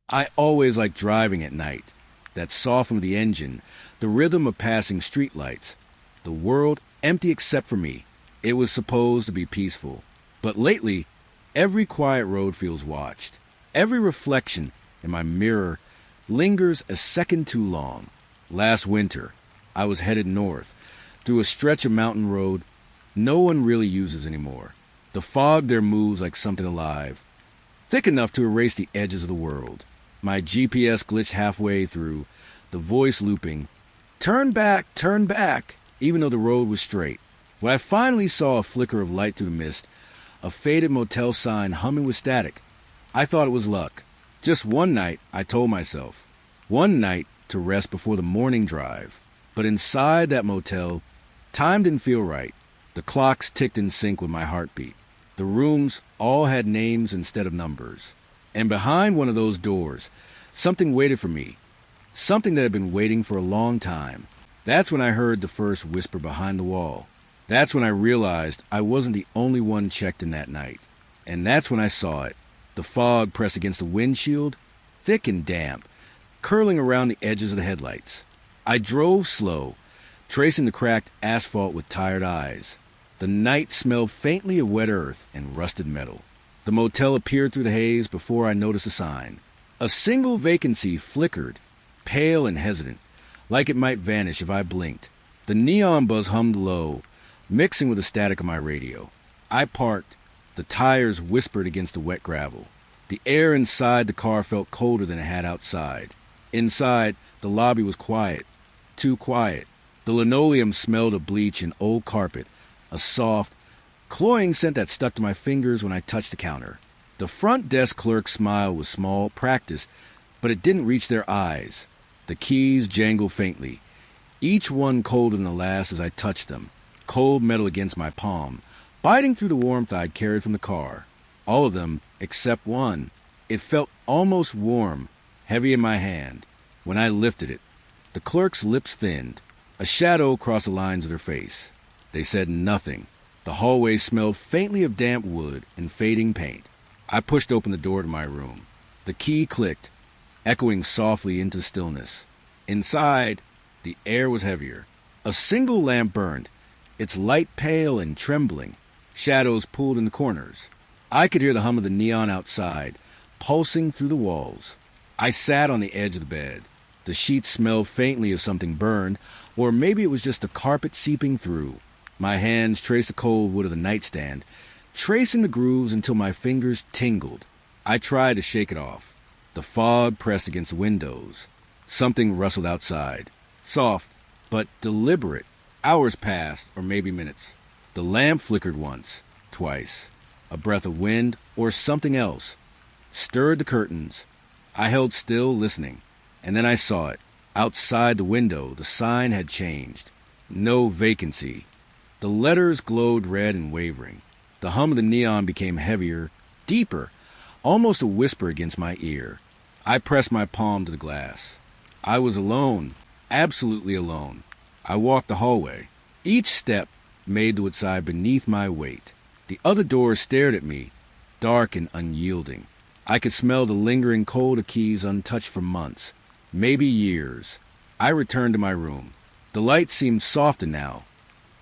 I always liked driving at night. That soften of the engine, the rhythm of passing streetlights. The world empty except for me. It was supposed to be peaceful. But lately, every quiet road feels watched. Every reflection in my mirror lingers a second too long. Last winter, I was headed north, through a stretch of mountain road no one really uses anymore. The fog there moves like something alive, thick enough to erase the edges of the world. My GPS glitched halfway through, the voice looping, turn back, even though the road was straight. When I finally saw a flicker of light through the mist, a faded motel sign humming with static, I thought it was luck. Just one night, I told myself. One night to rest before the morning drive. But inside that motel, time didn't feel right. The clocks ticked in sync with my heartbeat. The rooms all had names instead of numbers. And behind one of those doors, something waited for me. Something that had been waiting for a long time. That's when I heard the first whisper behind the wall. That's when I realized I wasn't the only one checked in that night. And that's when I saw it. The fog pressed against the windshield, thick and damp, curling around the edges of the headlights. I drove slow, tracing the cracked asphalt with tired eyes. The night smelled faintly of wet earth and rusted metal. The motel appeared through the haze before I noticed a sign. A single vacancy flickered, pale and hesitant, like it might vanish if I blinked. The neon buzz hummed low, mixing with the static of my radio. I parked. The tires whispered against the wet gravel. The air inside the car felt colder than it had outside. Inside, the lobby was quiet. Too quiet. The linoleum smelled of bleach and old carpet, a soft, cloying scent that stuck to my fingers when I touched the counter. The front desk clerk's smile was small, practiced, but it didn't reach their eyes. The keys jangled faintly, each one colder than the last as I touched them, cold metal against my palm, biting through the warmth I'd carried from the car. All of them, except one. It felt almost warm, heavy in my hand. When I lifted it, the clerk's lips thinned. A shadow crossed the lines of her face. They said nothing. The hallway smelled faintly of damp wood and fading paint. I pushed open the door to my room. The key clicked, echoing softly into stillness. Inside, the air was heavier. A single lamp burned, its light pale and trembling. Shadows pulled in the corners. I could hear the hum of the neon outside, pulsing through the walls. I sat on the edge of the bed. The sheets smelled faintly of something burned, or maybe it was just the carpet seeping through. My hands traced the cold wood of the nightstand, tracing the grooves until my fingers tingled. I tried to shake it off. The fog pressed against the windows. Something rustled outside. Soft, but deliberate. Hours passed, or maybe minutes. The lamp flickered once, twice. A breath of wind, or something else, stirred the curtains. I held still, listening, and then I saw it. Outside the window, the sign had changed. No vacancy. The letters glowed red and wavering. The hum of the neon became heavier, deeper, almost a whisper against my ear. I pressed my palm to the glass. I was alone, absolutely alone. I walked the hallway. Each step made to its side beneath my weight. The other doors stared at me, dark and unyielding. I could smell the lingering cold of keys untouched for months, maybe years. I returned to my room. The light seemed softer now,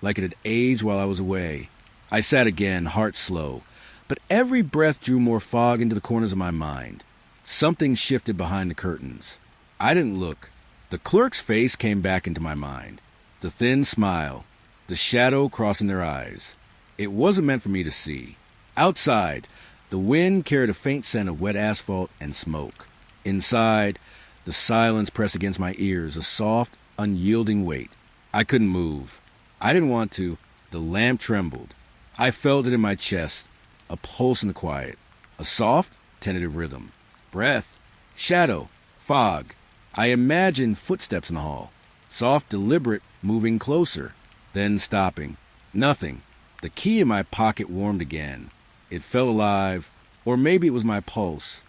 like it had aged while I was away. I sat again, heart slow, but every breath drew more fog into the corners of my mind. Something shifted behind the curtains. I didn't look. The clerk's face came back into my mind. The thin smile, the shadow crossing their eyes. It wasn't meant for me to see. Outside, the wind carried a faint scent of wet asphalt and smoke. Inside, the silence pressed against my ears, a soft, unyielding weight. I couldn't move. I didn't want to. The lamp trembled. I felt it in my chest, a pulse in the quiet, a soft, tentative rhythm. Breath, shadow, fog. I imagined footsteps in the hall, soft, deliberate, moving closer, then stopping. Nothing. The key in my pocket warmed again. It felt alive, or maybe it was my pulse.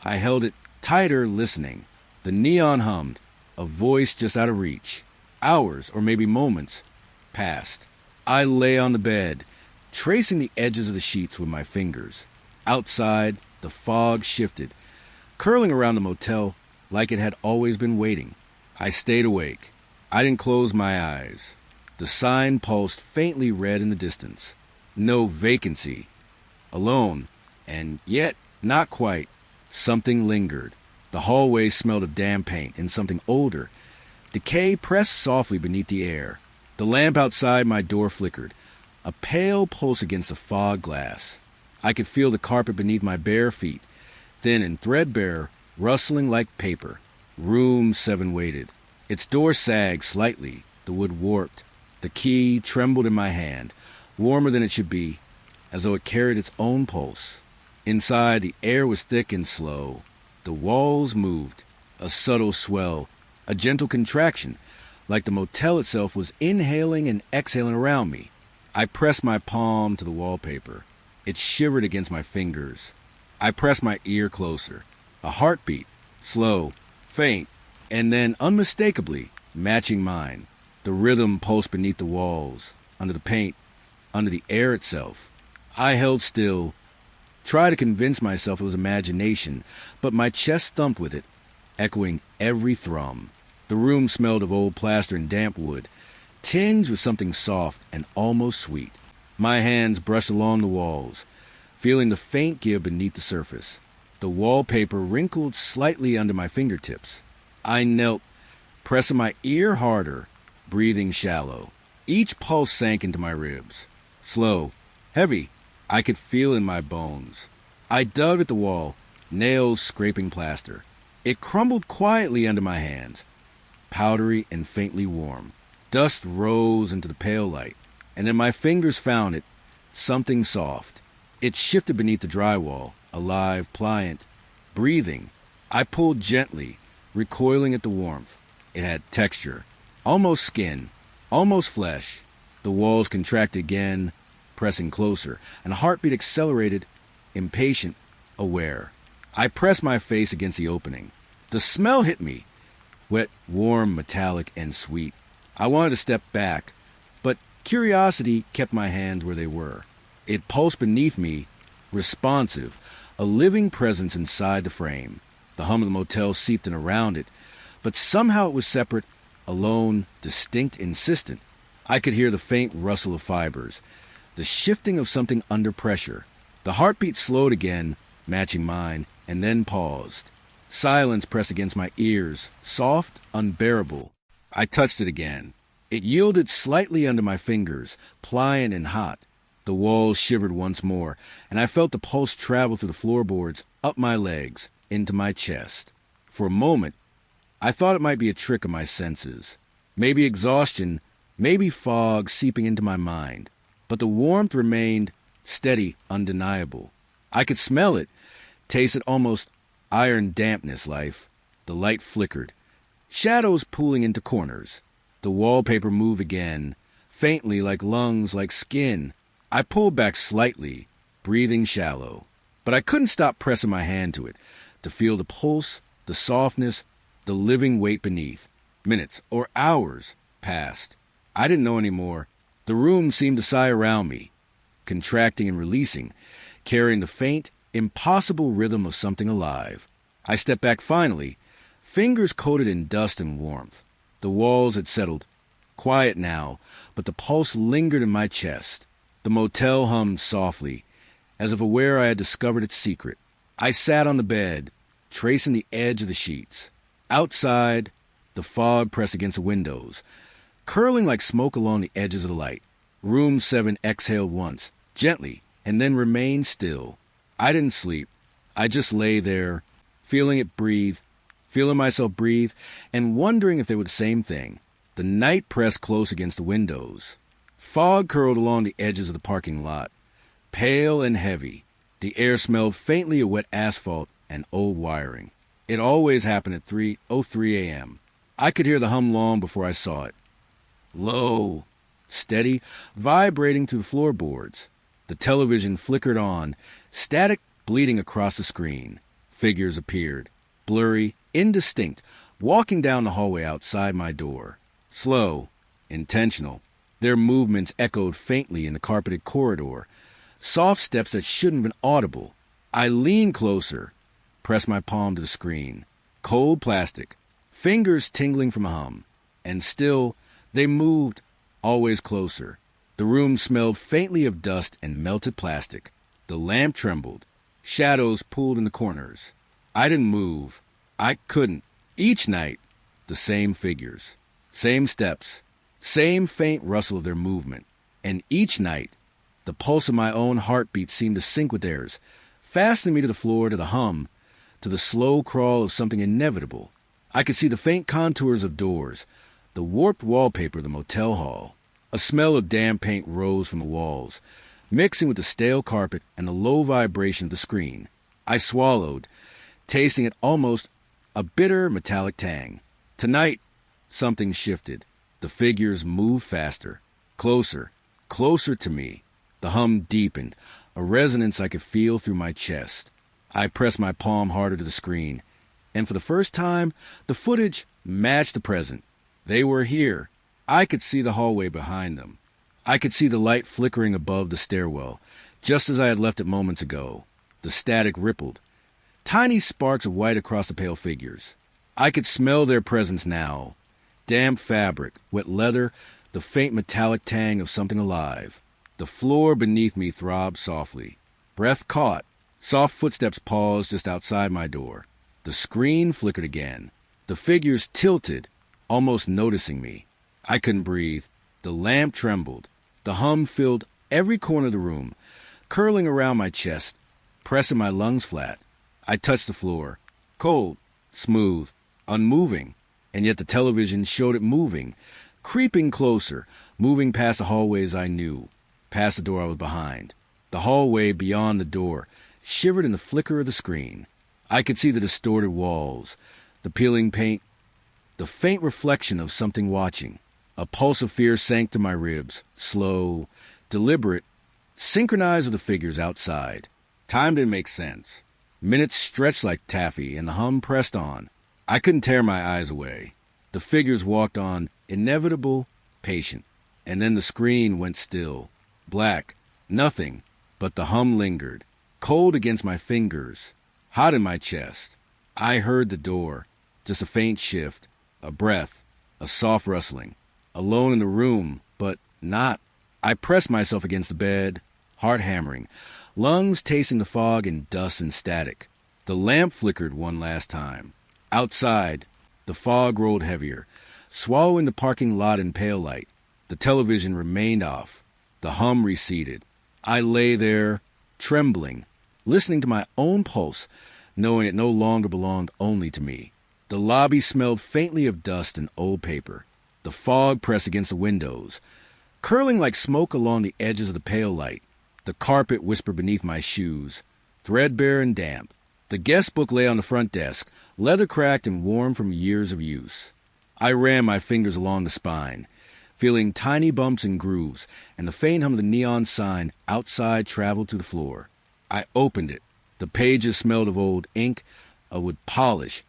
I held it tighter, listening. The neon hummed, a voice just out of reach. Hours, or maybe moments, passed. I lay on the bed, tracing the edges of the sheets with my fingers. Outside, the fog shifted, curling around the motel like it had always been waiting. I stayed awake. I didn't close my eyes. The sign pulsed faintly red in the distance. No vacancy. Alone, and yet not quite. Something lingered. The hallway smelled of damp paint and something older. Decay pressed softly beneath the air. The lamp outside my door flickered. A pale pulse against the fog glass. I could feel the carpet beneath my bare feet, thin and threadbare, rustling like paper. Room 7 waited. Its door sagged slightly, the wood warped. The key trembled in my hand, warmer than it should be, as though it carried its own pulse. Inside, the air was thick and slow. The walls moved, a subtle swell, a gentle contraction, like the motel itself was inhaling and exhaling around me. I pressed my palm to the wallpaper. It shivered against my fingers. I pressed my ear closer. A heartbeat, slow, faint, and then unmistakably matching mine. The rhythm pulsed beneath the walls, under the paint, under the air itself. I held still, tried to convince myself it was imagination, but my chest thumped with it, echoing every thrum. The room smelled of old plaster and damp wood, tinged with something soft and almost sweet. My hands brushed along the walls, feeling the faint give beneath the surface. The wallpaper wrinkled slightly under my fingertips. I knelt, pressing my ear harder, breathing shallow. Each pulse sank into my ribs. Slow, heavy, I could feel in my bones. I dug at the wall, nails scraping plaster. It crumbled quietly under my hands, powdery and faintly warm. Dust rose into the pale light, and then my fingers found it, something soft. It shifted beneath the drywall, alive, pliant, breathing. I pulled gently, recoiling at the warmth. It had texture, almost skin, almost flesh. The walls contracted again, pressing closer, and a heartbeat accelerated, impatient, aware. I pressed my face against the opening. The smell hit me, wet, warm, metallic, and sweet. I wanted to step back, but curiosity kept my hands where they were. It pulsed beneath me, responsive, a living presence inside the frame. The hum of the motel seeped in around it, but somehow it was separate, alone, distinct, insistent. I could hear the faint rustle of fibers, the shifting of something under pressure. The heartbeat slowed again, matching mine, and then paused. Silence pressed against my ears, soft, unbearable. I touched it again. It yielded slightly under my fingers, pliant and hot. The walls shivered once more, and I felt the pulse travel through the floorboards, up my legs, into my chest. For a moment, I thought it might be a trick of my senses. Maybe exhaustion, maybe fog seeping into my mind. But the warmth remained steady, undeniable. I could smell it, taste it almost iron dampness life. The light flickered, shadows pooling into corners. The wallpaper moved again, faintly like lungs, like skin. I pulled back slightly, breathing shallow. But I couldn't stop pressing my hand to it, to feel the pulse, the softness, the living weight beneath. Minutes or hours passed. I didn't know anymore. The room seemed to sigh around me, contracting and releasing, carrying the faint, impossible rhythm of something alive. I stepped back finally, fingers coated in dust and warmth. The walls had settled, quiet now, but the pulse lingered in my chest. The motel hummed softly, as if aware I had discovered its secret. I sat on the bed, tracing the edge of the sheets. Outside, the fog pressed against the windows, curling like smoke along the edges of the light. Room 7 exhaled once, gently, and then remained still. I didn't sleep. I just lay there, feeling it breathe, feeling myself breathe, and wondering if they were the same thing. The night pressed close against the windows. Fog curled along the edges of the parking lot, pale and heavy. The air smelled faintly of wet asphalt and old wiring. It always happened at 3:03 a.m. I could hear the hum long before I saw it. Low, steady, vibrating through the floorboards. The television flickered on, static bleeding across the screen. Figures appeared, blurry, indistinct, walking down the hallway outside my door. Slow, intentional. Their movements echoed faintly in the carpeted corridor, soft steps that shouldn't have been audible. I leaned closer, pressed my palm to the screen. Cold plastic, fingers tingling from a hum. And still, they moved, always closer. The room smelled faintly of dust and melted plastic. The lamp trembled. Shadows pulled in the corners. I didn't move. I couldn't. Each night, the same figures. Same steps. Same faint rustle of their movement. And each night, the pulse of my own heartbeat seemed to sync with theirs, fastening me to the floor, to the hum, to the slow crawl of something inevitable. I could see the faint contours of doors, the warped wallpaper of the motel hall. A smell of damp paint rose from the walls, mixing with the stale carpet and the low vibration of the screen. I swallowed, tasting it almost a bitter metallic tang. Tonight, something shifted. The figures moved faster, closer, closer to me. The hum deepened, a resonance I could feel through my chest. I pressed my palm harder to the screen, and for the first time, the footage matched the present. They were here. I could see the hallway behind them. I could see the light flickering above the stairwell, just as I had left it moments ago. The static rippled. Tiny sparks of white across the pale figures. I could smell their presence now. Damp fabric, wet leather, the faint metallic tang of something alive. The floor beneath me throbbed softly. Breath caught. Soft footsteps paused just outside my door. The screen flickered again. The figures tilted, almost noticing me. I couldn't breathe. The lamp trembled. The hum filled every corner of the room, curling around my chest, pressing my lungs flat. I touched the floor. Cold, smooth, unmoving. And yet the television showed it moving, creeping closer, moving past the hallways I knew, past the door I was behind. The hallway beyond the door shivered in the flicker of the screen. I could see the distorted walls, the peeling paint, the faint reflection of something watching. A pulse of fear sank to my ribs, slow, deliberate, synchronized with the figures outside. Time didn't make sense. Minutes stretched like taffy, and the hum pressed on. I couldn't tear my eyes away. The figures walked on, inevitable, patient. And then the screen went still. Black. Nothing. But the hum lingered. Cold against my fingers. Hot in my chest. I heard the door. Just a faint shift. A breath. A soft rustling. Alone in the room, but not. I pressed myself against the bed, heart hammering, lungs tasting the fog and dust and static. The lamp flickered one last time. Outside, the fog rolled heavier, swallowing the parking lot in pale light. The television remained off. The hum receded. I lay there, trembling, listening to my own pulse, knowing it no longer belonged only to me. The lobby smelled faintly of dust and old paper. The fog pressed against the windows, curling like smoke along the edges of the pale light. The carpet whispered beneath my shoes, threadbare and damp. The guest book lay on the front desk, leather cracked and worn from years of use. I ran my fingers along the spine, feeling tiny bumps and grooves, and the faint hum of the neon sign outside traveled to the floor. I opened it. The pages smelled of old ink, of wood polish,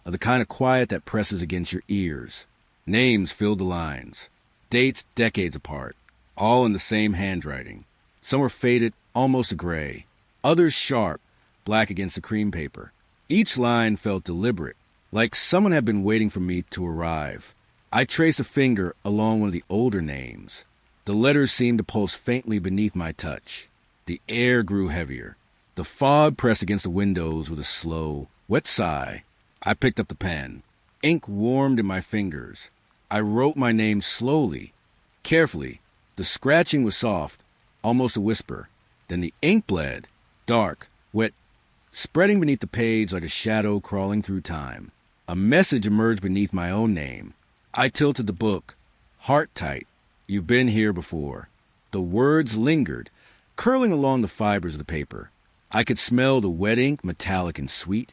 of the kind of quiet that presses against your ears. Names filled the lines, dates decades apart, all in the same handwriting. Some were faded, almost to gray, others sharp, black against the cream paper. Each line felt deliberate, like someone had been waiting for me to arrive. I traced a finger along one of the older names. The letters seemed to pulse faintly beneath my touch. The air grew heavier. The fog pressed against the windows with a slow, wet sigh. I picked up the pen. Ink warmed in my fingers. I wrote my name slowly, carefully. The scratching was soft, almost a whisper. Then the ink bled, dark, wet, spreading beneath the page like a shadow crawling through time. A message emerged beneath my own name. I tilted the book, heart tight. You've been here before. The words lingered, curling along the fibers of the paper. I could smell the wet ink, metallic and sweet,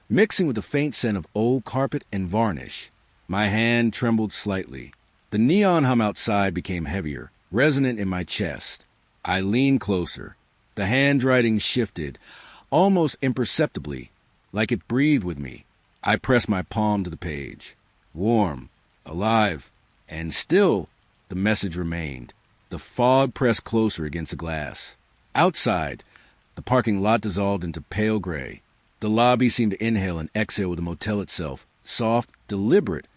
mixing with the faint scent of old carpet and varnish. My hand trembled slightly. The neon hum outside became heavier, resonant in my chest. I leaned closer. The handwriting shifted, almost imperceptibly, like it breathed with me. I pressed my palm to the page. Warm, alive, and still the message remained. The fog pressed closer against the glass. Outside, the parking lot dissolved into pale gray. The lobby seemed to inhale and exhale with the motel itself, soft, deliberate,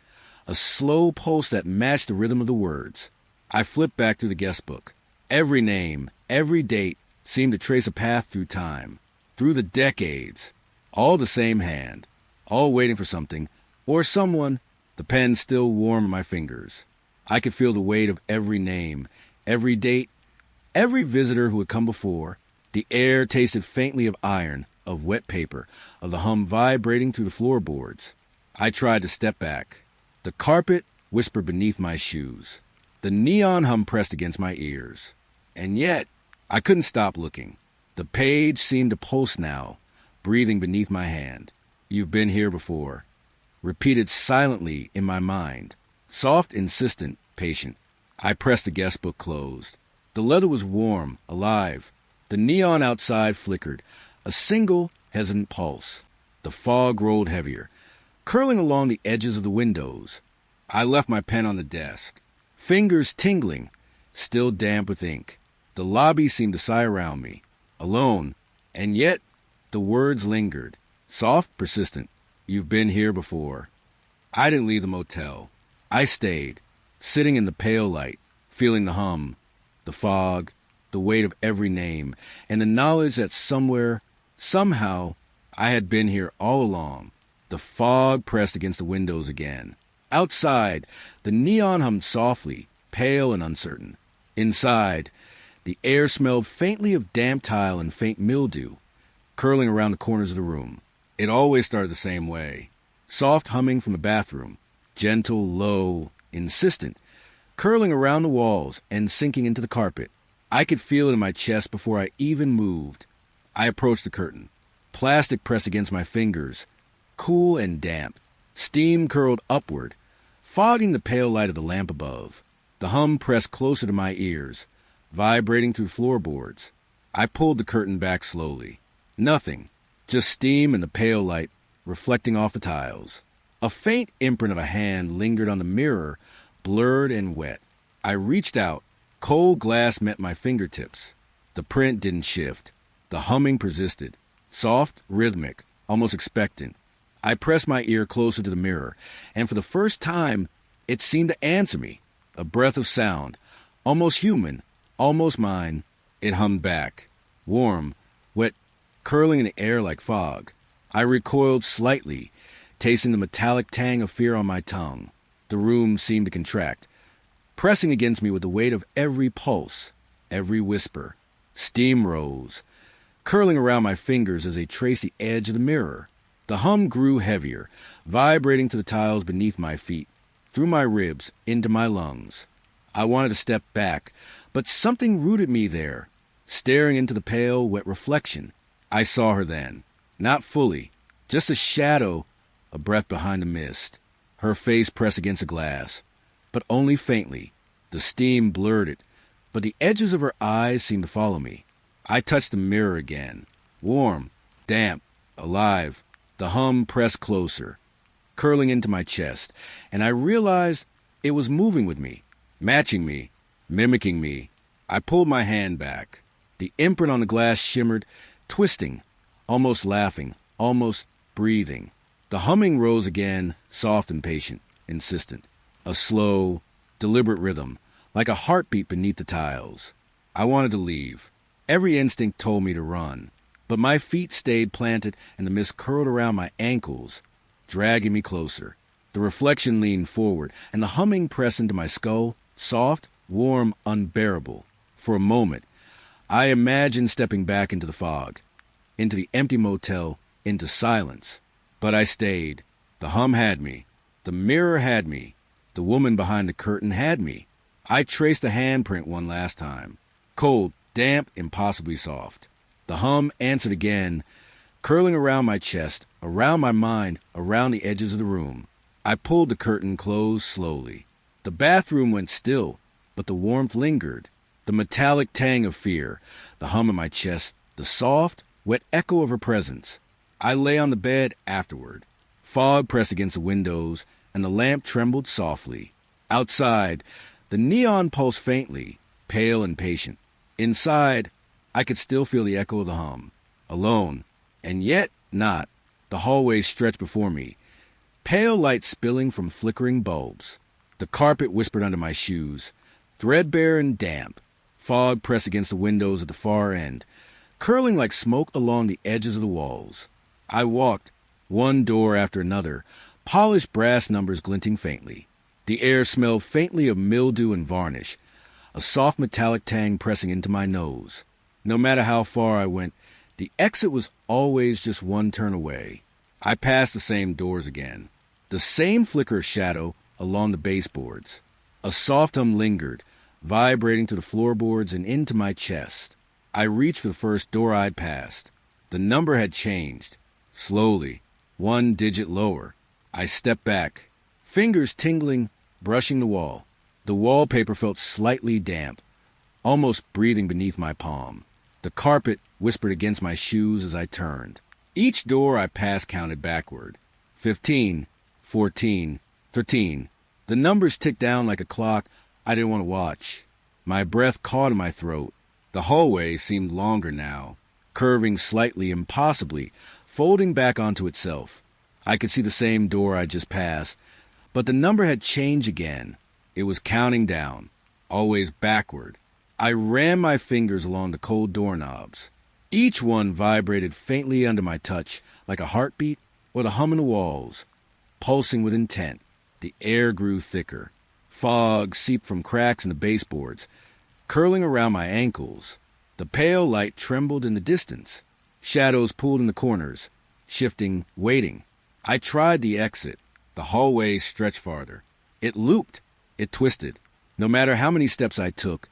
a slow pulse that matched the rhythm of the words. I flipped back through the guest book. Every name, every date seemed to trace a path through time, through the decades, all the same hand, all waiting for something, or someone, the pen still warm in my fingers. I could feel the weight of every name, every date, every visitor who had come before. The air tasted faintly of iron, of wet paper, of the hum vibrating through the floorboards. I tried to step back. The carpet whispered beneath my shoes. The neon hum pressed against my ears. And yet, I couldn't stop looking. The page seemed to pulse now, breathing beneath my hand. You've been here before. Repeated silently in my mind. Soft, insistent, patient. I pressed the guest book closed. The leather was warm, alive. The neon outside flickered. A single, hesitant pulse. The fog rolled heavier, curling along the edges of the windows. I left my pen on the desk. Fingers tingling, still damp with ink. The lobby seemed to sigh around me. Alone, and yet the words lingered. Soft, persistent. You've been here before. I didn't leave the motel. I stayed, sitting in the pale light, feeling the hum, the fog, the weight of every name, and the knowledge that somewhere, somehow, I had been here all along. The fog pressed against the windows again. Outside, the neon hummed softly, pale and uncertain. Inside, the air smelled faintly of damp tile and faint mildew, curling around the corners of the room. It always started the same way. Soft humming from the bathroom, gentle, low, insistent, curling around the walls and sinking into the carpet. I could feel it in my chest before I even moved. I approached the curtain. Plastic pressed against my fingers, cool and damp. Steam curled upward, fogging the pale light of the lamp above. The hum pressed closer to my ears, vibrating through floorboards. I pulled the curtain back slowly. Nothing, just steam and the pale light reflecting off the tiles. A faint imprint of a hand lingered on the mirror, blurred and wet. I reached out. Cold glass met my fingertips. The print didn't shift. The humming persisted. Soft, rhythmic, almost expectant. I pressed my ear closer to the mirror, and for the first time, it seemed to answer me. A breath of sound, almost human, almost mine. It hummed back. Warm, wet, curling in the air like fog. I recoiled slightly, tasting the metallic tang of fear on my tongue. The room seemed to contract, pressing against me with the weight of every pulse, every whisper. Steam rose, curling around my fingers as they traced the edge of the mirror. The hum grew heavier, vibrating to the tiles beneath my feet, through my ribs, into my lungs. I wanted to step back, but something rooted me there, staring into the pale, wet reflection. I saw her then, not fully, just a shadow, a breath behind the mist. Her face pressed against the glass, but only faintly. The steam blurred it, but the edges of her eyes seemed to follow me. I touched the mirror again. Warm, damp, alive. The hum pressed closer, curling into my chest, and I realized it was moving with me, matching me, mimicking me. I pulled my hand back. The imprint on the glass shimmered, twisting, almost laughing, almost breathing. The humming rose again, soft and patient, insistent. A slow, deliberate rhythm, like a heartbeat beneath the tiles. I wanted to leave. Every instinct told me to run. But my feet stayed planted and the mist curled around my ankles, dragging me closer. The reflection leaned forward, and the humming pressed into my skull, soft, warm, unbearable. For a moment, I imagined stepping back into the fog, into the empty motel, into silence. But I stayed. The hum had me. The mirror had me. The woman behind the curtain had me. I traced the handprint one last time. Cold, damp, impossibly soft. The hum answered again, curling around my chest, around my mind, around the edges of the room. I pulled the curtain closed slowly. The bathroom went still, but the warmth lingered. The metallic tang of fear, the hum in my chest, the soft, wet echo of her presence. I lay on the bed afterward. Fog pressed against the windows, and the lamp trembled softly. Outside, the neon pulsed faintly, pale and patient. Inside, I could still feel the echo of the hum. Alone, And yet not. The hallway stretched before me, pale light spilling from flickering bulbs. The carpet whispered under my shoes, threadbare and damp. Fog pressed against the windows at the far end, curling like smoke along the edges of the walls. I walked, one door after another, polished brass numbers glinting faintly. The air smelled faintly of mildew and varnish, a soft metallic tang pressing into my nose. No matter how far I went, the exit was always just one turn away. I passed the same doors again, the same flicker of shadow along the baseboards. A soft hum lingered, vibrating to the floorboards and into my chest. I reached for the first door I'd passed. The number had changed. Slowly, one digit lower. I stepped back, fingers tingling, brushing the wall. The wallpaper felt slightly damp, almost breathing beneath my palm. The carpet whispered against my shoes as I turned. Each door I passed counted backward. 15, 14, 13. The numbers ticked down like a clock I didn't want to watch. My breath caught in my throat. The hallway seemed longer now, curving slightly, impossibly, folding back onto itself. I could see the same door I just passed, but the number had changed again. It was counting down, always backward. I ran my fingers along the cold doorknobs. Each one vibrated faintly under my touch, like a heartbeat or the hum in the walls, pulsing with intent. The air grew thicker. Fog seeped from cracks in the baseboards, curling around my ankles. The pale light trembled in the distance. Shadows pulled in the corners, shifting, waiting. I tried the exit. The hallway stretched farther. It looped. It twisted. No matter how many steps I took,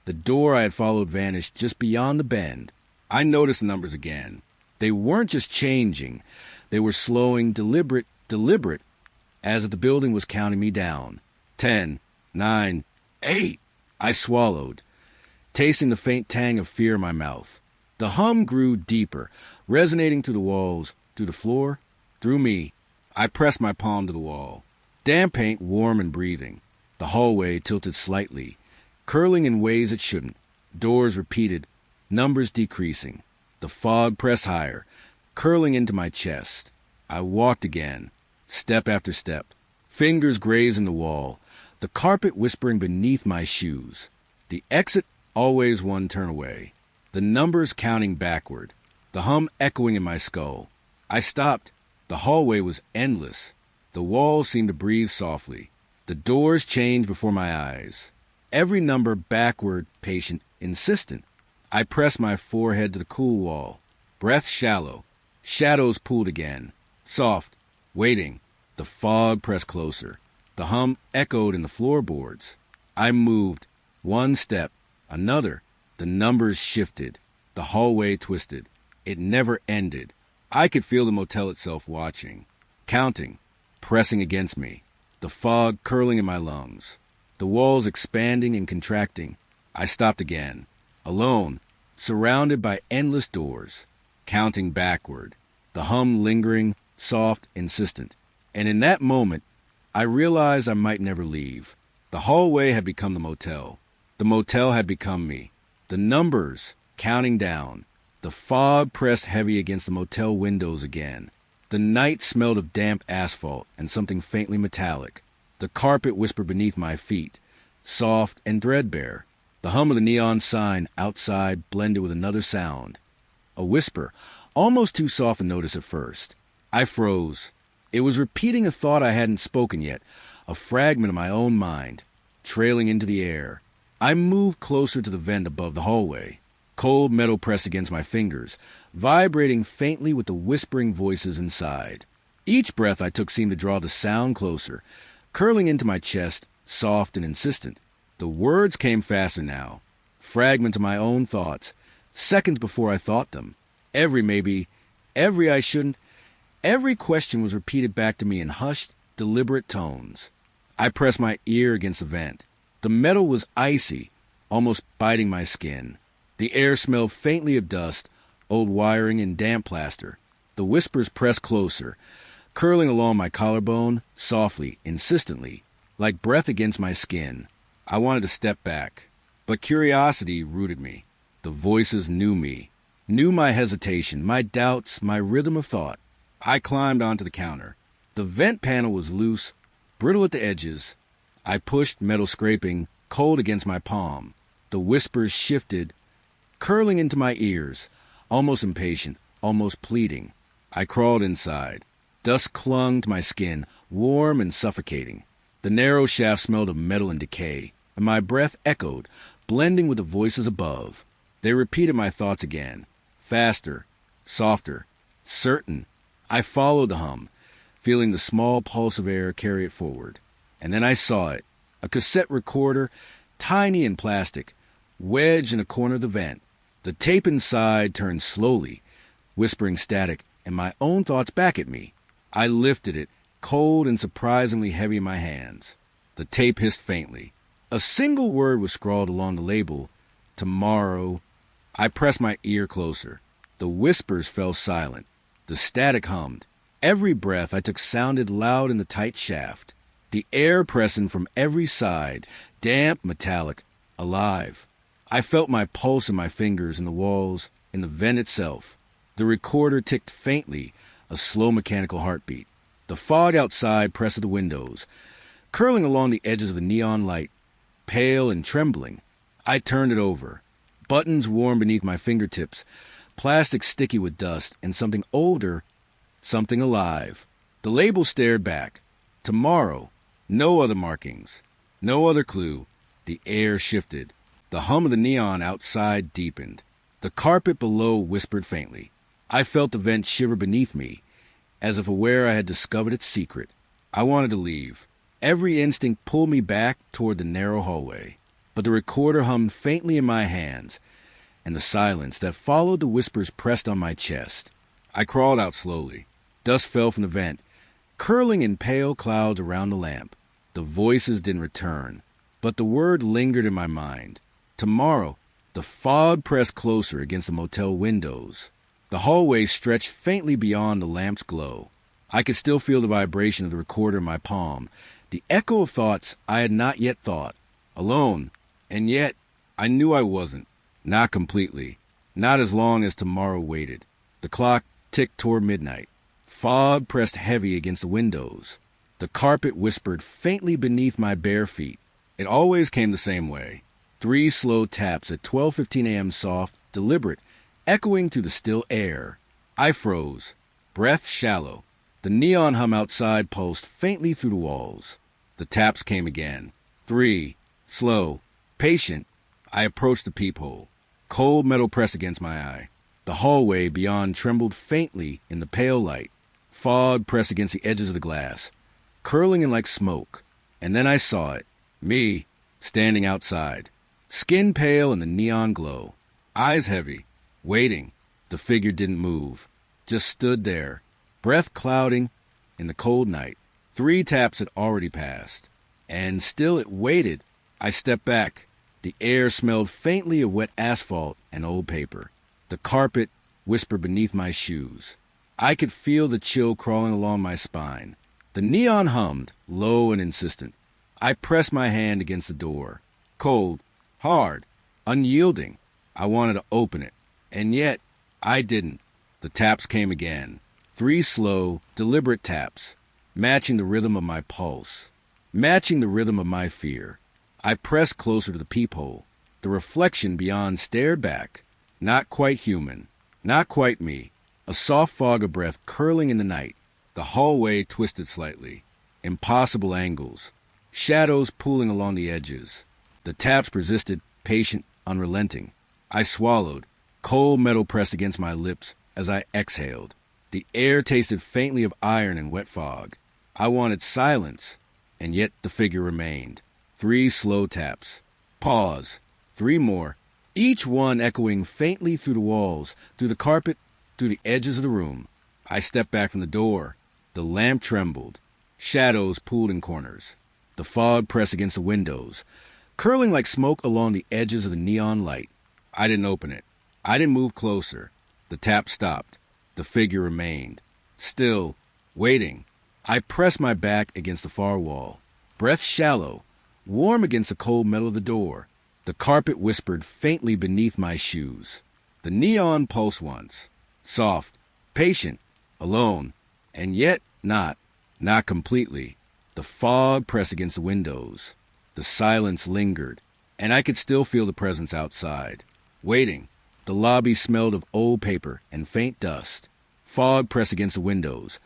the door I had followed vanished just beyond the bend. I noticed the numbers again. They weren't just changing. They were slowing, deliberate, as if the building was counting me down. 10, 9, 8. I swallowed, tasting the faint tang of fear in my mouth. The hum grew deeper, resonating through the walls, through the floor, through me. I pressed my palm to the wall. Damp paint warm and breathing. The hallway tilted slightly, curling in ways it shouldn't. Doors repeated, numbers decreasing. The fog pressed higher, curling into my chest. I walked again, step after step, fingers grazing the wall, the carpet whispering beneath my shoes. The exit always one turn away, the numbers counting backward, the hum echoing in my skull. I stopped. The hallway was endless. The walls seemed to breathe softly. The doors changed before my eyes. Every number backward, patient, insistent. I pressed my forehead to the cool wall. Breath shallow. Shadows pulled again. Soft. Waiting. The fog pressed closer. The hum echoed in the floorboards. I moved. One step. Another. The numbers shifted. The hallway twisted. It never ended. I could feel the motel itself watching, counting, pressing against me. The fog curling in my lungs. The walls expanding and contracting. I stopped again. Alone, surrounded by endless doors, counting backward. The hum lingering, soft, insistent. And in that moment, I realized I might never leave. The hallway had become the motel. The motel had become me. The numbers counting down. The fog pressed heavy against the motel windows again. The night smelled of damp asphalt and something faintly metallic. The carpet whispered beneath my feet, soft and threadbare. The hum of the neon sign outside blended with another sound. A whisper, almost too soft to notice at first. I froze. It was repeating a thought I hadn't spoken yet, a fragment of my own mind, trailing into the air. I moved closer to the vent above the hallway. Cold metal pressed against my fingers, vibrating faintly with the whispering voices inside. Each breath I took seemed to draw the sound closer, curling into my chest, soft and insistent. The words came faster now, fragments of my own thoughts, seconds before I thought them. Every maybe, every I shouldn't, every question was repeated back to me in hushed, deliberate tones. I pressed my ear against the vent. The metal was icy, almost biting my skin. The air smelled faintly of dust, old wiring, and damp plaster. The whispers pressed closer, curling along my collarbone, softly, insistently, like breath against my skin. I wanted to step back, but curiosity rooted me. The voices knew me. knew my hesitation, my doubts, my rhythm of thought. I climbed onto the counter. The vent panel was loose, brittle at the edges. I pushed, metal scraping, cold against my palm. The whispers shifted, curling into my ears, almost impatient, almost pleading. I crawled inside. Dust clung to my skin, warm and suffocating. The narrow shaft smelled of metal and decay, and my breath echoed, blending with the voices above. They repeated my thoughts again, faster, softer, certain. I followed the hum, feeling the small pulse of air carry it forward. And then I saw it, a cassette recorder, tiny and plastic, wedged in a corner of the vent. The tape inside turned slowly, whispering static and my own thoughts back at me. I lifted it, cold and surprisingly heavy in my hands. The tape hissed faintly. A single word was scrawled along the label, tomorrow. I pressed my ear closer. The whispers fell silent. The static hummed. Every breath I took sounded loud in the tight shaft. The air pressing from every side, damp, metallic, alive. I felt my pulse in my fingers, in the walls, in the vent itself. The recorder ticked faintly, a slow mechanical heartbeat. The fog outside pressed at the windows, curling along the edges of the neon light, pale and trembling. I turned it over. Buttons warm beneath my fingertips, plastic sticky with dust, and something older, something alive. The label stared back. Tomorrow. No other markings. No other clue. The air shifted. The hum of the neon outside deepened. The carpet below whispered faintly. I felt the vent shiver beneath me, as if aware I had discovered its secret. I wanted to leave. Every instinct pulled me back toward the narrow hallway. But the recorder hummed faintly in my hands, and the silence that followed the whispers pressed on my chest. I crawled out slowly. Dust fell from the vent, curling in pale clouds around the lamp. The voices didn't return, but the word lingered in my mind. Tomorrow. The fog pressed closer against the motel windows. The hallway stretched faintly beyond the lamp's glow. I could still feel the vibration of the recorder in my palm, the echo of thoughts I had not yet thought. Alone. And yet, I knew I wasn't. Not completely. Not as long as tomorrow waited. The clock ticked toward midnight. Fog pressed heavy against the windows. The carpet whispered faintly beneath my bare feet. It always came the same way. 3 slow taps at 12:15 a.m. soft, deliberate, echoing through the still air. I froze. Breath shallow. The neon hum outside pulsed faintly through the walls. The taps came again. 3. Slow. Patient. I approached the peephole. Cold metal pressed against my eye. The hallway beyond trembled faintly in the pale light. Fog pressed against the edges of the glass, curling in like smoke. And then I saw it. Me, standing outside. Skin pale in the neon glow. Eyes heavy. Waiting. The figure didn't move. Just stood there. Breath clouding in the cold night. 3 taps had already passed. And still it waited. I stepped back. The air smelled faintly of wet asphalt and old paper. The carpet whispered beneath my shoes. I could feel the chill crawling along my spine. The neon hummed, low and insistent. I pressed my hand against the door. Cold, hard, unyielding. I wanted to open it. And yet, I didn't. The taps came again. 3 slow, deliberate taps, matching the rhythm of my pulse, matching the rhythm of my fear. I pressed closer to the peephole. The reflection beyond stared back. Not quite human. Not quite me. A soft fog of breath curling in the night. The hallway twisted slightly. Impossible angles. Shadows pooling along the edges. The taps persisted, patient, unrelenting. I swallowed. Cold metal pressed against my lips as I exhaled. The air tasted faintly of iron and wet fog. I wanted silence, and yet the figure remained. 3 slow taps. Pause. 3 more. Each one echoing faintly through the walls, through the carpet, through the edges of the room. I stepped back from the door. The lamp trembled. Shadows pooled in corners. The fog pressed against the windows, curling like smoke along the edges of the neon light. I didn't open it. I didn't move closer. The tap stopped. The figure remained. Still, waiting. I pressed my back against the far wall. Breath shallow, warm against the cold metal of the door. The carpet whispered faintly beneath my shoes. The neon pulsed once. Soft, patient, alone, and yet not completely. The fog pressed against the windows. The silence lingered, and I could still feel the presence outside. Waiting. The lobby smelled of old paper and faint dust. Fog pressed against the windows,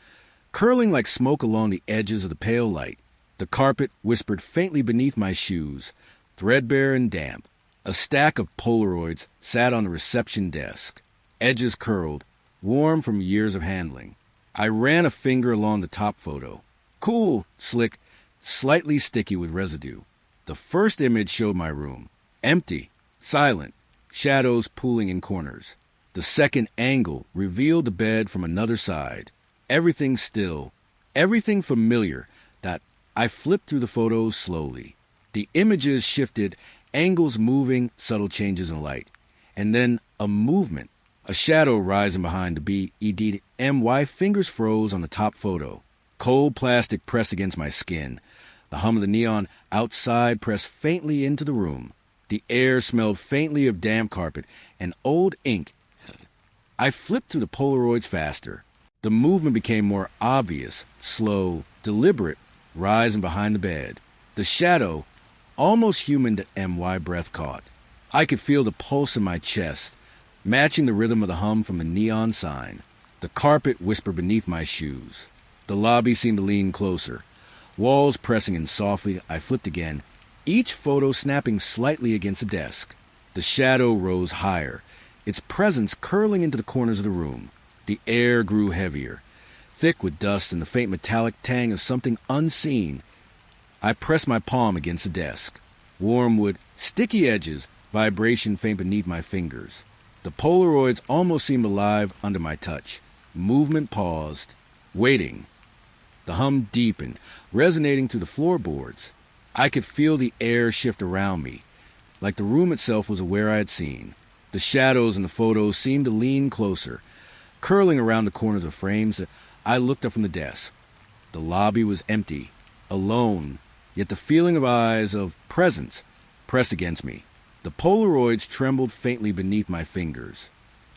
curling like smoke along the edges of the pale light. The carpet whispered faintly beneath my shoes, threadbare and damp. A stack of Polaroids sat on the reception desk, edges curled, warm from years of handling. I ran a finger along the top photo. Cool, slick, slightly sticky with residue. The first image showed my room, empty, silent, shadows pooling in corners. The second angle revealed the bed from another side. Everything still, everything familiar. I flipped through the photos slowly. The images shifted, angles moving, subtle changes in light. And then a movement, a shadow rising behind the B-E-D-M-Y. Fingers froze on the top photo. Cold plastic pressed against my skin. The hum of the neon outside pressed faintly into the room. The air smelled faintly of damp carpet and old ink. I flipped through the Polaroids faster. The movement became more obvious, slow, deliberate, rising behind the bed. The shadow, almost human to M.Y. breath caught. I could feel the pulse in my chest, matching the rhythm of the hum from the neon sign. The carpet whispered beneath my shoes. The lobby seemed to lean closer. Walls pressing in softly, I flipped again, each photo snapping slightly against the desk. The shadow rose higher, its presence curling into the corners of the room. The air grew heavier, thick with dust and the faint metallic tang of something unseen. I pressed my palm against the desk. Warm wood, sticky edges, vibration faint beneath my fingers. The Polaroids almost seemed alive under my touch. Movement paused, waiting. The hum deepened, resonating through the floorboards. I could feel the air shift around me, like the room itself was aware I had seen. The shadows in the photos seemed to lean closer, curling around the corners of frames. I looked up from the desk. The lobby was empty, alone, yet the feeling of eyes, of presence, pressed against me. The Polaroids trembled faintly beneath my fingers.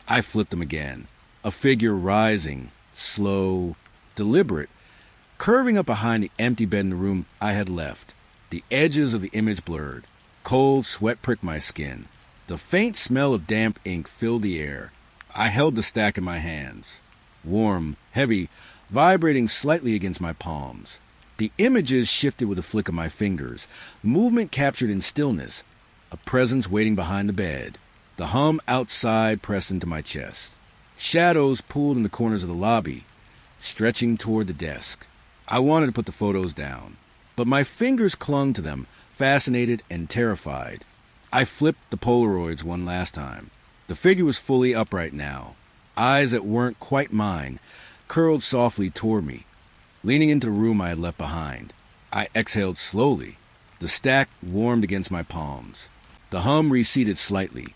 I flipped them again. A figure rising, slow, deliberate, curving up behind the empty bed in the room I had left. The edges of the image blurred. Cold sweat pricked my skin. The faint smell of damp ink filled the air. I held the stack in my hands. Warm, heavy, vibrating slightly against my palms. The images shifted with a flick of my fingers. Movement captured in stillness. A presence waiting behind the bed. The hum outside pressed into my chest. Shadows pooled in the corners of the lobby, stretching toward the desk. I wanted to put the photos down, but my fingers clung to them, fascinated and terrified. I flipped the Polaroids one last time. The figure was fully upright now. Eyes that weren't quite mine, curled softly toward me, leaning into the room I had left behind. I exhaled slowly. The stack warmed against my palms. The hum receded slightly,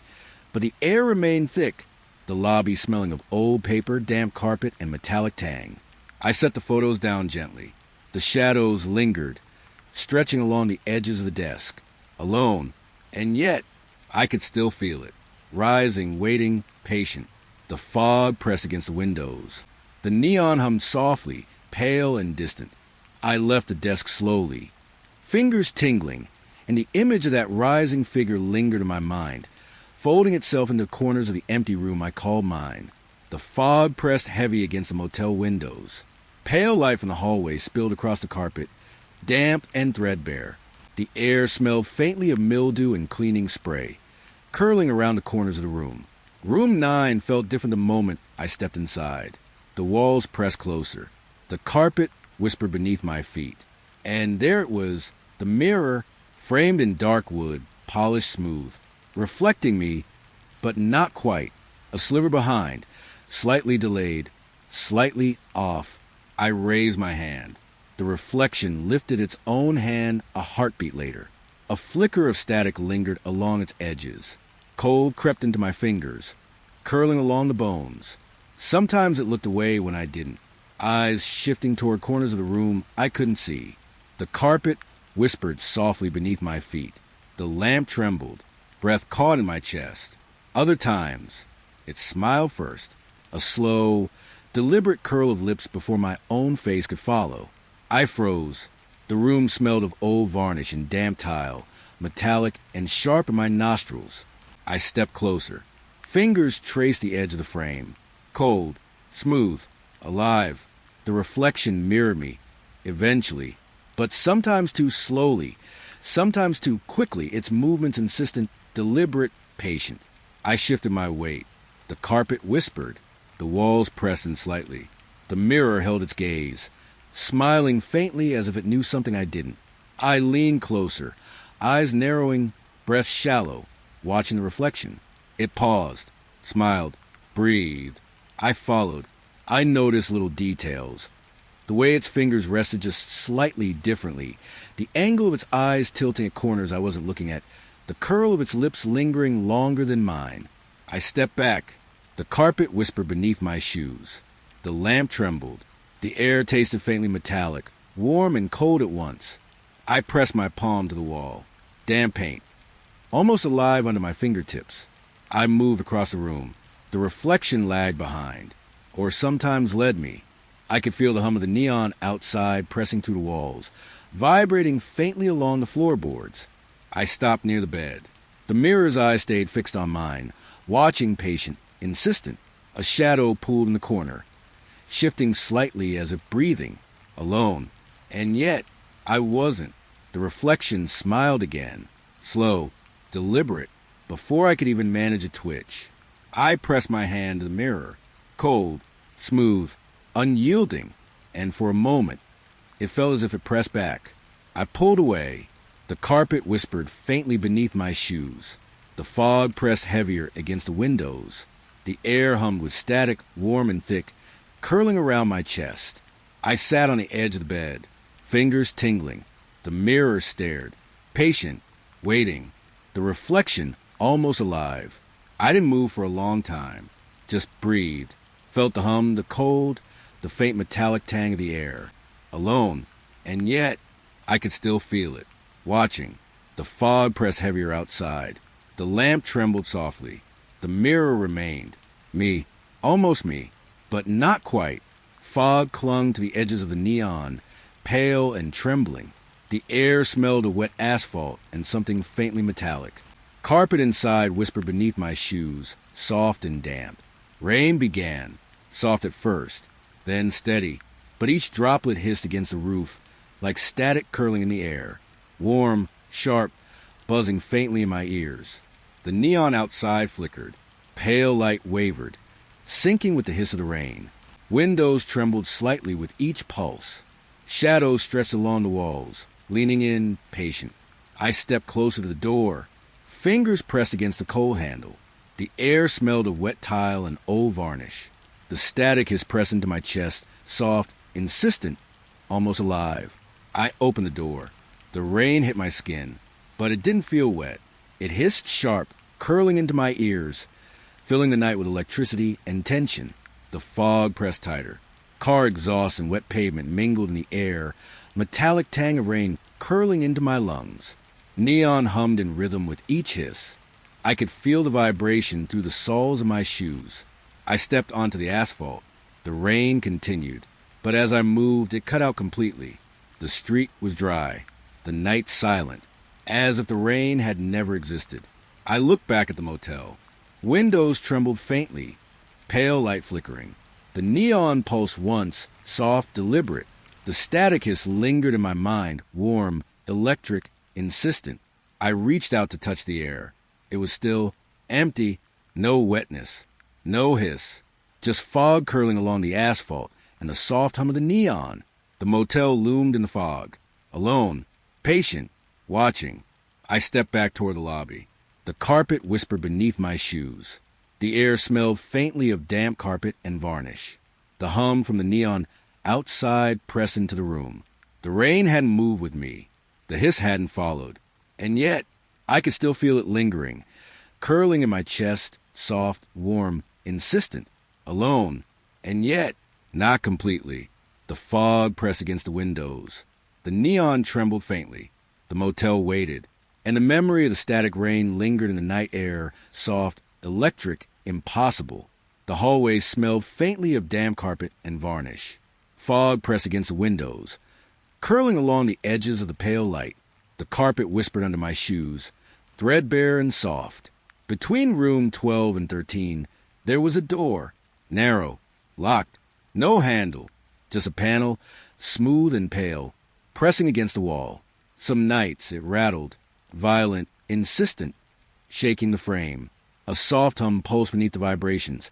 but the air remained thick, the lobby smelling of old paper, damp carpet, and metallic tang. I set the photos down gently. The shadows lingered, stretching along the edges of the desk. Alone, and yet I could still feel it. Rising, waiting, patient. The fog pressed against the windows. The neon hummed softly, pale and distant. I left the desk slowly, fingers tingling, and the image of that rising figure lingered in my mind, folding itself into the corners of the empty room I called mine. The fog pressed heavy against the motel windows. Pale light from the hallway spilled across the carpet, damp and threadbare. The air smelled faintly of mildew and cleaning spray, curling around the corners of the room. Room 9 felt different the moment I stepped inside. The walls pressed closer. The carpet whispered beneath my feet. And there it was, the mirror, framed in dark wood, polished smooth, reflecting me, but not quite. A sliver behind, slightly delayed, slightly off. I raised my hand. The reflection lifted its own hand a heartbeat later. A flicker of static lingered along its edges. Cold crept into my fingers, curling along the bones. Sometimes it looked away when I didn't, eyes shifting toward corners of the room I couldn't see. The carpet whispered softly beneath my feet. The lamp trembled, breath caught in my chest. Other times, It smiled first, a slow, deliberate curl of lips before my own face could follow. I froze. The room smelled of old varnish and damp tile, metallic and sharp in my nostrils. I stepped closer. Fingers traced the edge of the frame. Cold, smooth, alive. The reflection mirrored me, eventually, but sometimes too slowly, sometimes too quickly, its movements insistent, deliberate, patient. I shifted my weight. The carpet whispered. The walls pressed in slightly. The mirror held its gaze, smiling faintly as if it knew something I didn't. I leaned closer, eyes narrowing, breath shallow, watching the reflection. It paused, smiled, breathed. I followed. I noticed little details. The way its fingers rested just slightly differently, the angle of its eyes tilting at corners I wasn't looking at, the curl of its lips lingering longer than mine. I stepped back. The carpet whispered beneath my shoes. The lamp trembled. The air tasted faintly metallic, warm and cold at once. I pressed my palm to the wall. Damp paint, almost alive under my fingertips. I moved across the room. The reflection lagged behind, or sometimes led me. I could feel the hum of the neon outside pressing through the walls, vibrating faintly along the floorboards. I stopped near the bed. The mirror's eyes stayed fixed on mine, watching, patient, insistent. A shadow pulled in the corner, shifting slightly as if breathing, alone. And yet, I wasn't. The reflection smiled again, slow, deliberate, before I could even manage a twitch. I pressed my hand to the mirror, cold, smooth, unyielding, and for a moment, it felt as if it pressed back. I pulled away. The carpet whispered faintly beneath my shoes. The fog pressed heavier against the windows. The air hummed with static, warm and thick, curling around my chest. I sat on the edge of the bed, fingers tingling. The mirror stared, patient, waiting. The reflection almost alive. I didn't move for a long time, just breathed, felt the hum, the cold, the faint metallic tang of the air. Alone, and yet I could still feel it. Watching. The fog pressed heavier outside. The lamp trembled softly. The mirror remained. Me, almost me, but not quite. Fog clung to the edges of the neon, pale and trembling. The air smelled of wet asphalt and something faintly metallic. Carpet inside whispered beneath my shoes, soft and damp. Rain began, soft at first, then steady, but each droplet hissed against the roof, like static curling in the air. Warm, sharp, buzzing faintly in my ears. The neon outside flickered. Pale light wavered, sinking with the hiss of the rain. Windows trembled slightly with each pulse. Shadows stretched along the walls, leaning in, patient. I stepped closer to the door. Fingers pressed against the cold handle. The air smelled of wet tile and old varnish. The static hissed pressed into my chest, soft, insistent, almost alive. I opened the door. The rain hit my skin, but it didn't feel wet. It hissed sharp, curling into my ears, filling the night with electricity and tension. The fog pressed tighter. Car exhaust and wet pavement mingled in the air, metallic tang of rain curling into my lungs. Neon hummed in rhythm with each hiss. I could feel the vibration through the soles of my shoes. I stepped onto the asphalt. The rain continued, but as I moved, it cut out completely. The street was dry, the night silent, as if the rain had never existed. I looked back at the motel. Windows trembled faintly, pale light flickering. The neon pulsed once, soft, deliberate. The static hiss lingered in my mind, warm, electric, insistent. I reached out to touch the air. It was still, empty, no wetness, no hiss, just fog curling along the asphalt and the soft hum of the neon. The motel loomed in the fog, alone, patient, watching. I stepped back toward the lobby. The carpet whispered beneath my shoes. The air smelled faintly of damp carpet and varnish. The hum from the neon outside pressed into the room. The rain hadn't moved with me. The hiss hadn't followed. And yet, I could still feel it lingering, curling in my chest, soft, warm, insistent, alone. And yet, not completely. The fog pressed against the windows. The neon trembled faintly. The motel waited, and the memory of the static rain lingered in the night air, soft, electric, impossible. The hallway smelled faintly of damp carpet and varnish. Fog pressed against the windows. Curling along the edges of the pale light, the carpet whispered under my shoes, threadbare and soft. Between room 12 and 13, there was a door, narrow, locked, no handle, just a panel, smooth and pale, pressing against the wall. Some nights it rattled, violent, insistent, shaking the frame. A soft hum pulsed beneath the vibrations,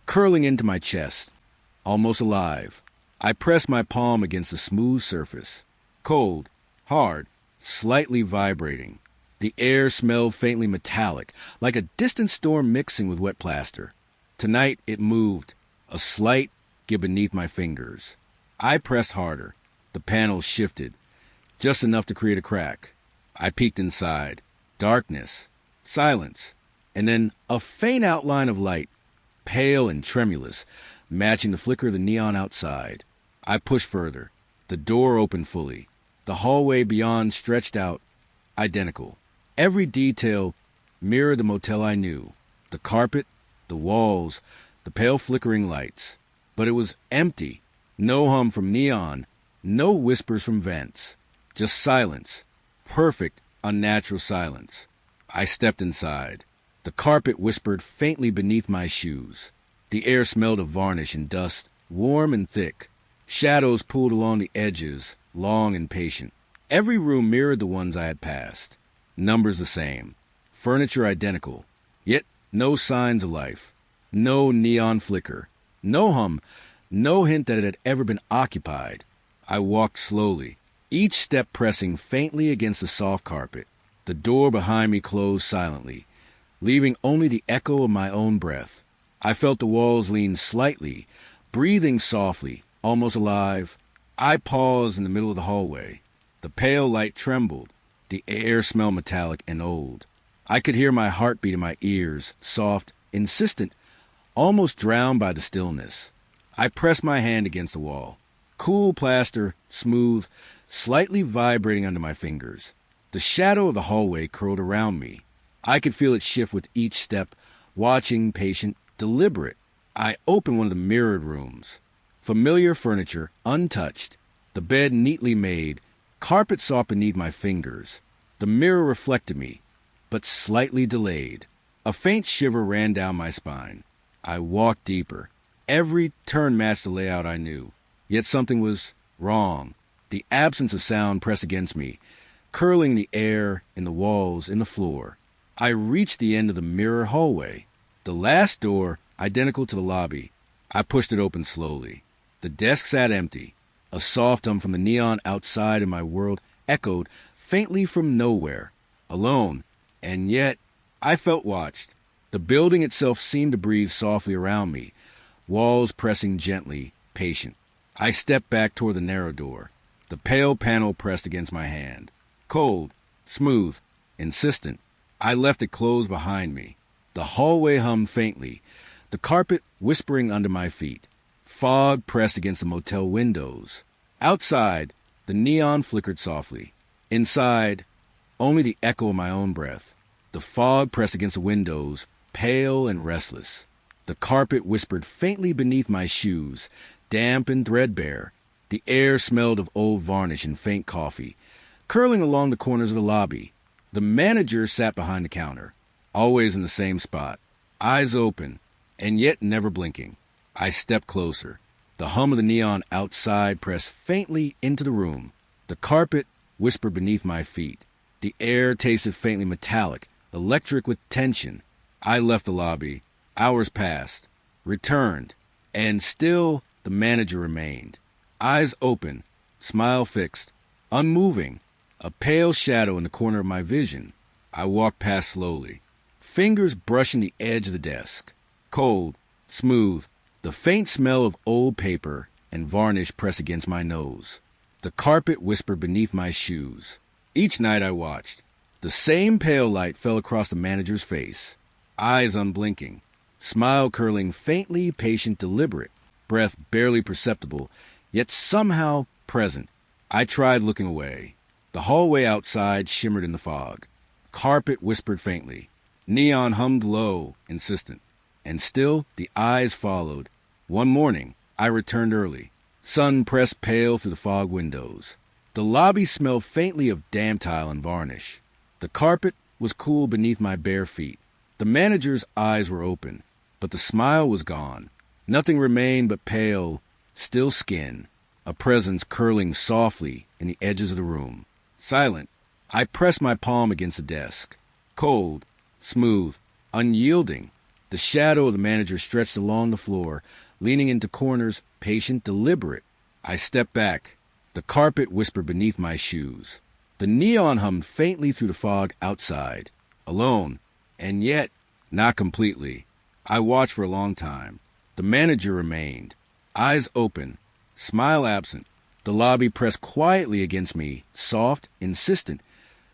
curling into my chest, almost alive. I pressed my palm against the smooth surface. Cold, hard, slightly vibrating. The air smelled faintly metallic, like a distant storm mixing with wet plaster. Tonight it moved, a slight give beneath my fingers. I pressed harder. The panel shifted, just enough to create a crack. I peeked inside. Darkness, silence, and then a faint outline of light, pale and tremulous, matching the flicker of the neon outside. I pushed further. The door opened fully. The hallway beyond stretched out, identical. Every detail mirrored the motel I knew. The carpet, the walls, the pale flickering lights. But it was empty. No hum from neon, no whispers from vents. Just silence. Perfect, unnatural silence. I stepped inside. The carpet whispered faintly beneath my shoes. The air smelled of varnish and dust, warm and thick. Shadows pulled along the edges, long and patient. Every room mirrored the ones I had passed. Numbers the same. Furniture identical. Yet no signs of life. No neon flicker. No hum. No hint that it had ever been occupied. I walked slowly, each step pressing faintly against the soft carpet. The door behind me closed silently, leaving only the echo of my own breath. I felt the walls lean slightly, breathing softly, almost alive. I paused in the middle of the hallway. The pale light trembled. The air smelled metallic and old. I could hear my heartbeat in my ears, soft, insistent, almost drowned by the stillness. I pressed my hand against the wall. Cool plaster, smooth, slightly vibrating under my fingers. The shadow of the hallway curled around me. I could feel it shift with each step, watching, patient, deliberate. I opened one of the mirrored rooms. Familiar furniture, untouched. The bed neatly made, carpet soft beneath my fingers. The mirror reflected me, but slightly delayed. A faint shiver ran down my spine. I walked deeper. Every turn matched the layout I knew. Yet something was wrong. The absence of sound pressed against me, curling in the air, in the walls, in the floor. I reached the end of the mirror hallway. The last door, identical to the lobby. I pushed it open slowly. The desk sat empty. A soft hum from the neon outside in my world echoed faintly from nowhere. Alone. And yet, I felt watched. The building itself seemed to breathe softly around me, walls pressing gently, patient. I stepped back toward the narrow door. The pale panel pressed against my hand. Cold, smooth, insistent. I left it closed behind me. The hallway hummed faintly, the carpet whispering under my feet. Fog pressed against the motel windows. Outside, the neon flickered softly. Inside, only the echo of my own breath. The fog pressed against the windows, pale and restless. The carpet whispered faintly beneath my shoes, damp and threadbare. The air smelled of old varnish and faint coffee, curling along the corners of the lobby. The manager sat behind the counter, always in the same spot, eyes open, and yet never blinking. I stepped closer. The hum of the neon outside pressed faintly into the room. The carpet whispered beneath my feet. The air tasted faintly metallic, electric with tension. I left the lobby. Hours passed, returned, and still the manager remained. Eyes open, smile fixed, unmoving, a pale shadow in the corner of my vision. I walked past slowly, fingers brushing the edge of the desk. Cold, smooth, the faint smell of old paper and varnish pressed against my nose. The carpet whispered beneath my shoes. Each night I watched. The same pale light fell across the manager's face, eyes unblinking, smile curling faintly, patient, deliberate, breath barely perceptible, yet somehow present. I tried looking away. The hallway outside shimmered in the fog. Carpet whispered faintly. Neon hummed low, insistent. And still the eyes followed. One morning, I returned early. Sun pressed pale through the fog windows. The lobby smelled faintly of damp tile and varnish. The carpet was cool beneath my bare feet. The manager's eyes were open, but the smile was gone. Nothing remained but pale, still skin, a presence curling softly in the edges of the room. Silent, I pressed my palm against the desk. Cold, smooth, unyielding. The shadow of the manager stretched along the floor, leaning into corners, patient, deliberate. I stepped back. The carpet whispered beneath my shoes. The neon hummed faintly through the fog outside. Alone, and yet not completely. I watched for a long time. The manager remained, eyes open, smile absent. The lobby pressed quietly against me, soft, insistent,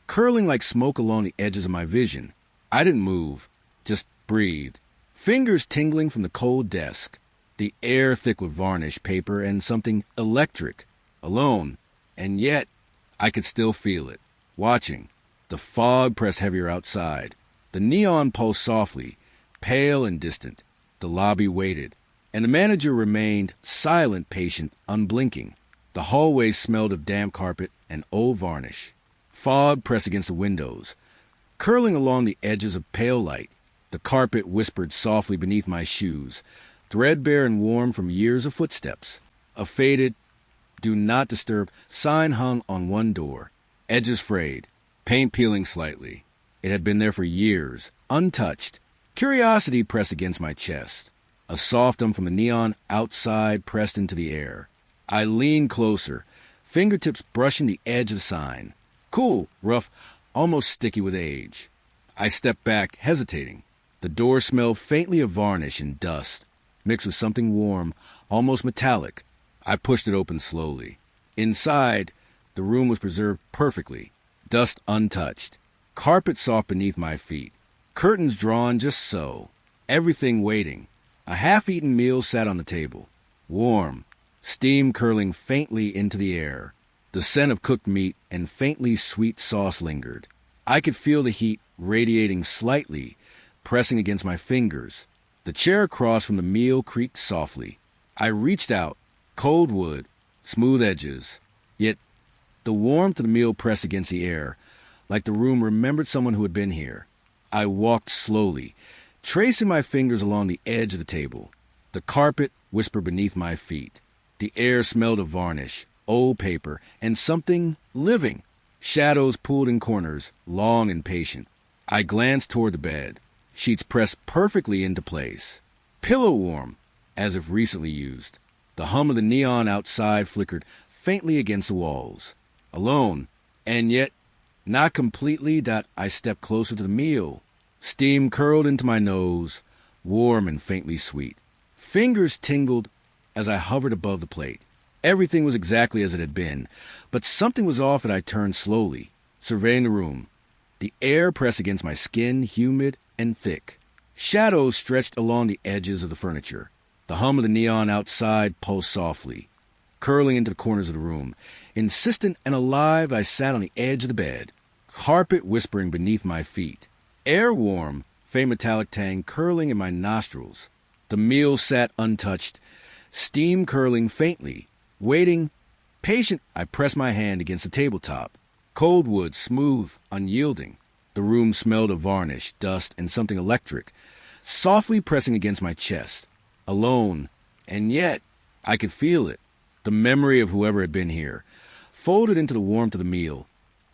curling like smoke along the edges of my vision. I didn't move, just breathed. Fingers tingling from the cold desk. The air thick with varnish, paper, and something electric. Alone, and yet I could still feel it. Watching. The fog pressed heavier outside. The neon pulsed softly, pale and distant. The lobby waited, and the manager remained silent, patient, unblinking. The hallway smelled of damp carpet and old varnish. Fog pressed against the windows, curling along the edges of pale light. The carpet whispered softly beneath my shoes, threadbare and warm from years of footsteps. A faded, "Do not disturb" sign hung on one door, edges frayed, paint peeling slightly. It had been there for years, untouched. Curiosity pressed against my chest. A soft hum from the neon outside pressed into the air. I leaned closer, fingertips brushing the edge of the sign. Cool, rough, almost sticky with age. I stepped back, hesitating. The door smelled faintly of varnish and dust, mixed with something warm, almost metallic. I pushed it open slowly. Inside, the room was preserved perfectly, dust untouched, carpet soft beneath my feet, curtains drawn just so, everything waiting. A half-eaten meal sat on the table, warm, steam curling faintly into the air. The scent of cooked meat and faintly sweet sauce lingered. I could feel the heat radiating slightly, pressing against my fingers. The chair across from the meal creaked softly. I reached out, cold wood, smooth edges. Yet the warmth of the meal pressed against the air, like the room remembered someone who had been here. I walked slowly, tracing my fingers along the edge of the table. The carpet whispered beneath my feet. The air smelled of varnish, old paper, and something living. Shadows pulled in corners, long and patient. I glanced toward the bed. Sheets pressed perfectly into place. Pillow warm, as if recently used. The hum of the neon outside flickered faintly against the walls. Alone, and yet not completely. I stepped closer to the meal. Steam curled into my nose, warm and faintly sweet. Fingers tingled as I hovered above the plate. Everything was exactly as it had been, but something was off and I turned slowly, surveying the room. The air pressed against my skin, humid and thick. Shadows stretched along the edges of the furniture. The hum of the neon outside pulsed softly, curling into the corners of the room. Insistent and alive, I sat on the edge of the bed, carpet whispering beneath my feet. Air warm, faint metallic tang curling in my nostrils. The meal sat untouched, steam curling faintly, waiting. Patient, I pressed my hand against the tabletop. Cold wood, smooth, unyielding. The room smelled of varnish, dust, and something electric, softly pressing against my chest. Alone, and yet I could feel it. The memory of whoever had been here, folded into the warmth of the meal,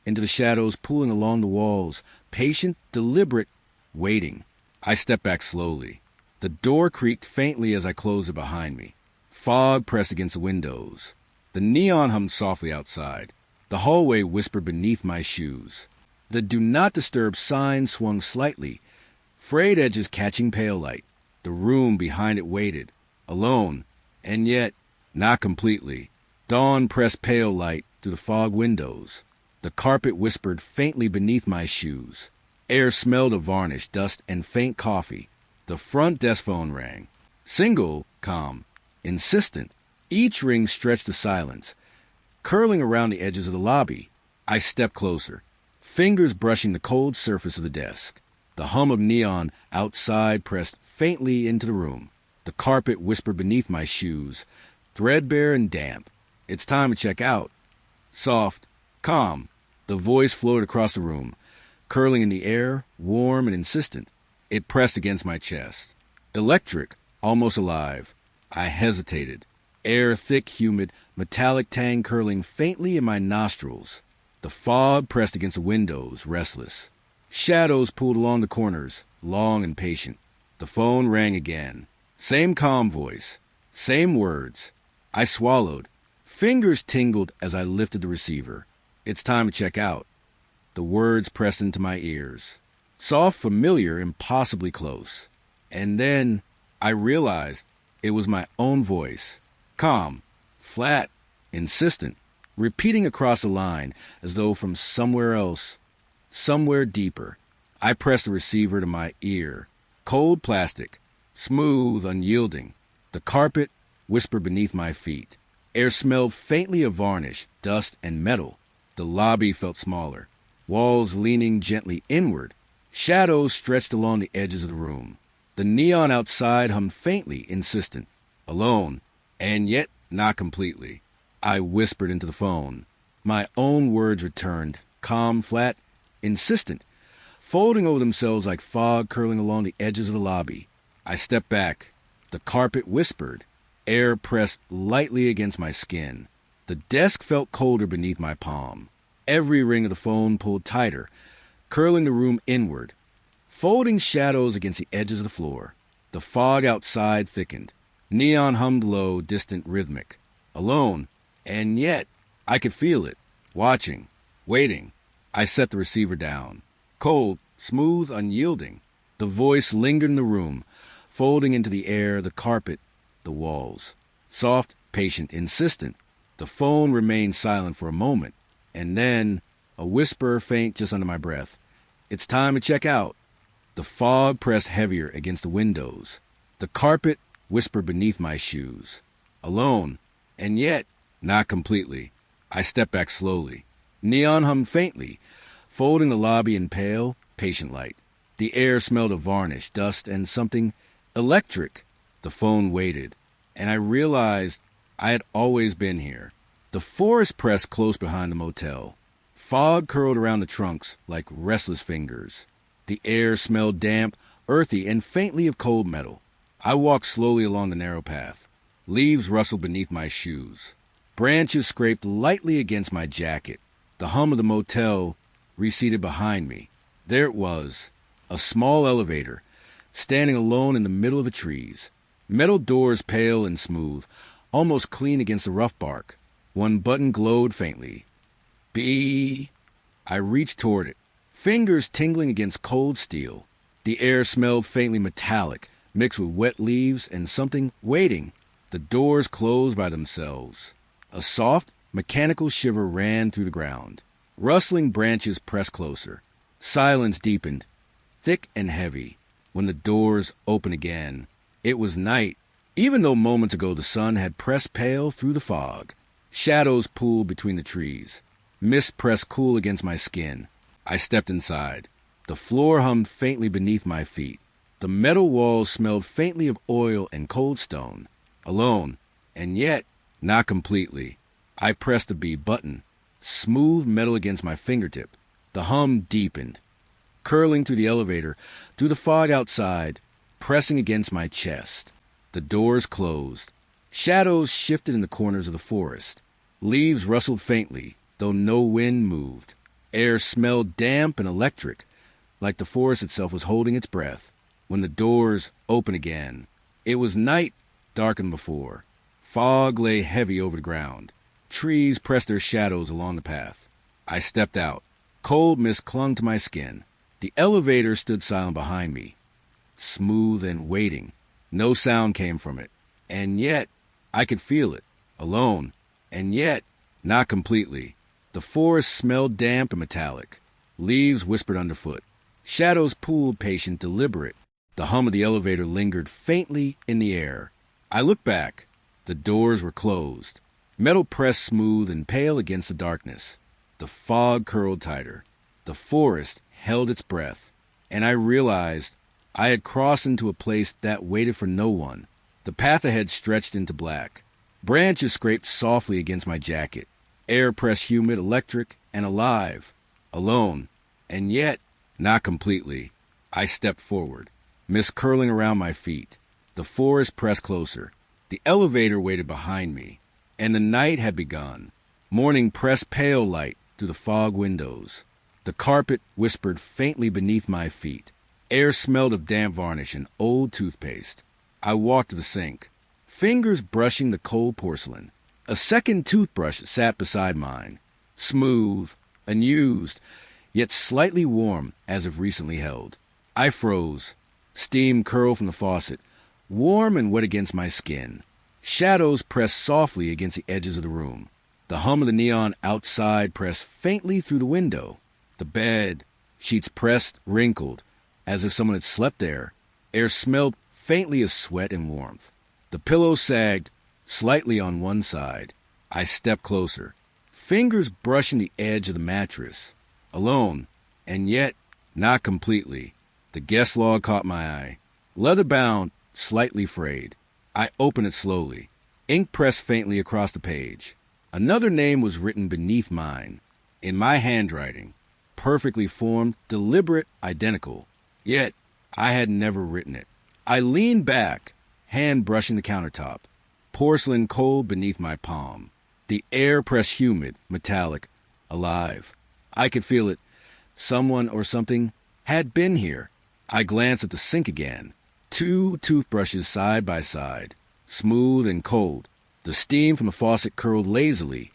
into the shadows pooling along the walls, patient, deliberate, waiting. I stepped back slowly. The door creaked faintly as I closed it behind me. Fog pressed against the windows. The neon hummed softly outside. The hallway whispered beneath my shoes. The "Do Not Disturb" sign swung slightly, frayed edges catching pale light. The room behind it waited, alone, and yet not completely. Dawn pressed pale light through the fog windows. The carpet whispered faintly beneath my shoes. Air smelled of varnish, dust, and faint coffee. The front desk phone rang. Single, calm, insistent. Each ring stretched to silence, curling around the edges of the lobby. I stepped closer, fingers brushing the cold surface of the desk. The hum of neon outside pressed faintly into the room. The carpet whispered beneath my shoes, threadbare and damp. It's time to check out. Soft, calm. The voice floated across the room, curling in the air, warm and insistent. It pressed against my chest. Electric, almost alive. I hesitated. Air thick, humid, metallic tang curling faintly in my nostrils. The fog pressed against the windows, restless. Shadows pulled along the corners, long and patient. The phone rang again. Same calm voice. Same words. I swallowed. Fingers tingled as I lifted the receiver. It's time to check out. The words pressed into my ears. Soft, familiar, impossibly close. And then I realized it was my own voice. Calm, flat, insistent, repeating across the line as though from somewhere else, somewhere deeper. I pressed the receiver to my ear. Cold plastic, smooth, unyielding. The carpet whispered beneath my feet. Air smelled faintly of varnish, dust, and metal. The lobby felt smaller. Walls leaning gently inward. Shadows stretched along the edges of the room. The neon outside hummed faintly, insistent. Alone, and yet not completely. I whispered into the phone. My own words returned, calm, flat, insistent, folding over themselves like fog curling along the edges of the lobby. I stepped back. The carpet whispered. Air pressed lightly against my skin. The desk felt colder beneath my palm. Every ring of the phone pulled tighter, curling the room inward, folding shadows against the edges of the floor. The fog outside thickened. Neon hummed low, distant, rhythmic. Alone, and yet I could feel it. Watching, waiting. I set the receiver down. Cold, smooth, unyielding. The voice lingered in the room, folding into the air, the carpet, the walls. Soft, patient, insistent. The phone remained silent for a moment, and then a whisper faint just under my breath. It's time to check out. The fog pressed heavier against the windows. The carpet whispered beneath my shoes. Alone, and yet not completely. I stepped back slowly. Neon hummed faintly, folding the lobby in pale, patient light. The air smelled of varnish, dust, and something electric. The phone waited, and I realized I had always been here. The forest pressed close behind the motel. Fog curled around the trunks like restless fingers. The air smelled damp, earthy, and faintly of cold metal. I walked slowly along the narrow path. Leaves rustled beneath my shoes. Branches scraped lightly against my jacket. The hum of the motel receded behind me. There it was, a small elevator, standing alone in the middle of the trees. Metal doors pale and smooth, almost clean against the rough bark. One button glowed faintly. B. I reached toward it, fingers tingling against cold steel. The air smelled faintly metallic, mixed with wet leaves and something waiting. The doors closed by themselves. A soft, mechanical shiver ran through the ground. Rustling branches pressed closer. Silence deepened, thick and heavy. When the doors opened again, it was night, even though moments ago the sun had pressed pale through the fog. Shadows pooled between the trees. Mist pressed cool against my skin. I stepped inside. The floor hummed faintly beneath my feet. The metal walls smelled faintly of oil and cold stone. Alone, and yet not completely. I pressed the B button. Smooth metal against my fingertip. The hum deepened, curling through the elevator, through the fog outside, pressing against my chest. The doors closed. Shadows shifted in the corners of the forest. Leaves rustled faintly, though no wind moved. Air smelled damp and electric, like the forest itself was holding its breath. When the doors opened again, it was night, darkened before. Fog lay heavy over the ground. Trees pressed their shadows along the path. I stepped out. Cold mist clung to my skin. The elevator stood silent behind me, smooth and waiting. No sound came from it. And yet, I could feel it. Alone. And yet, not completely. The forest smelled damp and metallic. Leaves whispered underfoot. Shadows pooled patient, deliberate. The hum of the elevator lingered faintly in the air. I looked back. The doors were closed. Metal pressed smooth and pale against the darkness. The fog curled tighter. The forest held its breath. And I realized I had crossed into a place that waited for no one. The path ahead stretched into black. Branches scraped softly against my jacket. Air pressed humid, electric, and alive. Alone. And yet, not completely. I stepped forward, mist curling around my feet. The forest pressed closer. The elevator waited behind me. And the night had begun. Morning pressed pale light through the fog windows. The carpet whispered faintly beneath my feet. Air smelled of damp varnish and old toothpaste. I walked to the sink, fingers brushing the cold porcelain. A second toothbrush sat beside mine, smooth, unused, yet slightly warm as if recently held. I froze. Steam curled from the faucet, warm and wet against my skin. Shadows pressed softly against the edges of the room. The hum of the neon outside pressed faintly through the window. The bed, sheets pressed, wrinkled, as if someone had slept there. Air smelled faintly of sweat and warmth. The pillow sagged slightly on one side. I stepped closer, fingers brushing the edge of the mattress. Alone, and yet not completely. The guest log caught my eye. Leather-bound, slightly frayed. I opened it slowly. Ink pressed faintly across the page. Another name was written beneath mine, in my handwriting. Perfectly formed, deliberate, identical. Yet, I had never written it. I leaned back, hand brushing the countertop. Porcelain cold beneath my palm. The air pressed humid, metallic, alive. I could feel it. Someone or something had been here. I glanced at the sink again. 2 toothbrushes side by side, smooth and cold. The steam from the faucet curled lazily,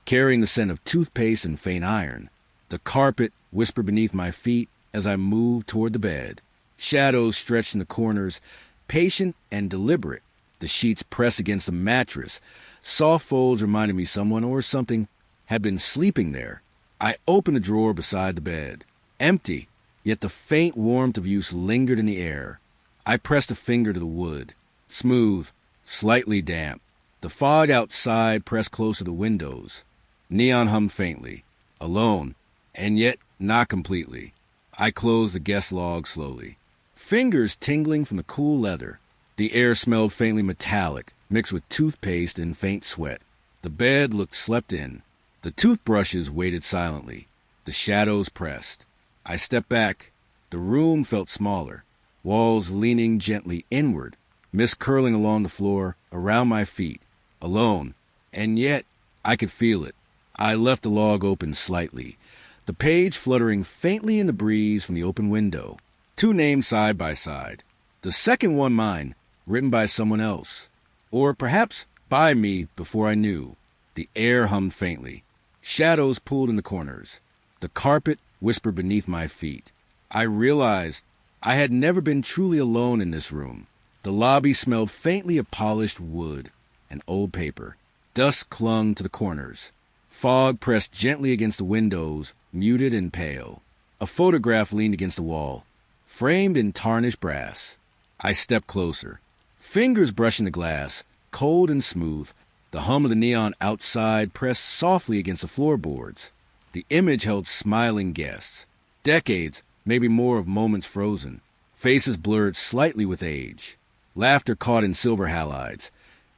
carrying the scent of toothpaste and faint iron. The carpet whispered beneath my feet as I moved toward the bed. Shadows stretched in the corners, patient and deliberate. The sheets pressed against the mattress. Soft folds reminded me someone or something had been sleeping there. I opened the drawer beside the bed. Empty, yet the faint warmth of use lingered in the air. I pressed a finger to the wood. Smooth, slightly damp. The fog outside pressed close to the windows. Neon hummed faintly. Alone, and yet not completely. I closed the guest log slowly. Fingers tingling from the cool leather. The air smelled faintly metallic, mixed with toothpaste and faint sweat. The bed looked slept in. The toothbrushes waited silently. The shadows pressed. I stepped back. The room felt smaller. Walls leaning gently inward. Mist curling along the floor, around my feet. Alone. And yet, I could feel it. I left the log open slightly. The page fluttering faintly in the breeze from the open window. 2 names side by side. The second one mine, written by someone else. Or perhaps by me before I knew. The air hummed faintly. Shadows pulled in the corners. The carpet whispered beneath my feet. I realized I had never been truly alone in this room. The lobby smelled faintly of polished wood and old paper. Dust clung to the corners. Fog pressed gently against the windows, muted and pale. A photograph leaned against the wall, framed in tarnished brass. I stepped closer, fingers brushing the glass, cold and smooth. The hum of the neon outside pressed softly against the floorboards. The image held smiling guests. Decades, maybe more of moments frozen. Faces blurred slightly with age. Laughter caught in silver halides,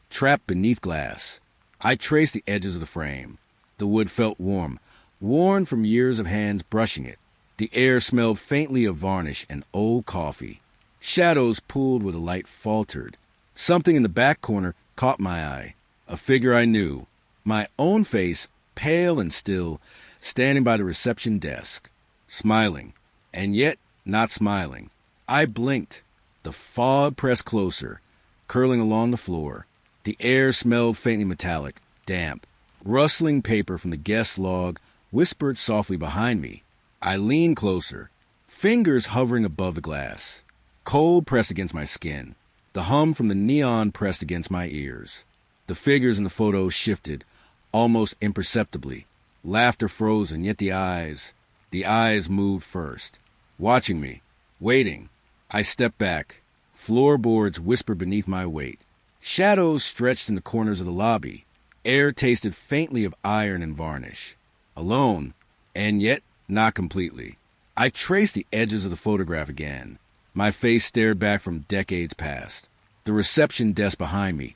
trapped beneath glass. I traced the edges of the frame. The wood felt warm, worn from years of hands brushing it. The air smelled faintly of varnish and old coffee. Shadows pulled where the light faltered. Something in the back corner caught my eye. A figure I knew. My own face, pale and still, standing by the reception desk. Smiling, and yet not smiling. I blinked. The fog pressed closer, curling along the floor. The air smelled faintly metallic, damp. Rustling paper from the guest log whispered softly behind me. I leaned closer, fingers hovering above the glass. Cold pressed against my skin. The hum from the neon pressed against my ears. The figures in the photo shifted, almost imperceptibly. Laughter frozen, yet the eyes moved first. Watching me, waiting. I stepped back. Floorboards whispered beneath my weight. Shadows stretched in the corners of the lobby. Air tasted faintly of iron and varnish. Alone, and yet not completely. I traced the edges of the photograph again. My face stared back from decades past. The reception desk behind me,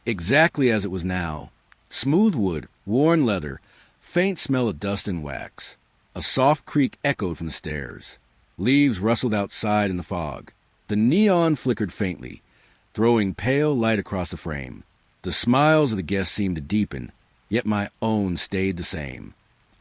exactly as it was now. Smooth wood, worn leather, faint smell of dust and wax. A soft creak echoed from the stairs. Leaves rustled outside in the fog. The neon flickered faintly, throwing pale light across the frame. The smiles of the guests seemed to deepen, yet my own stayed the same.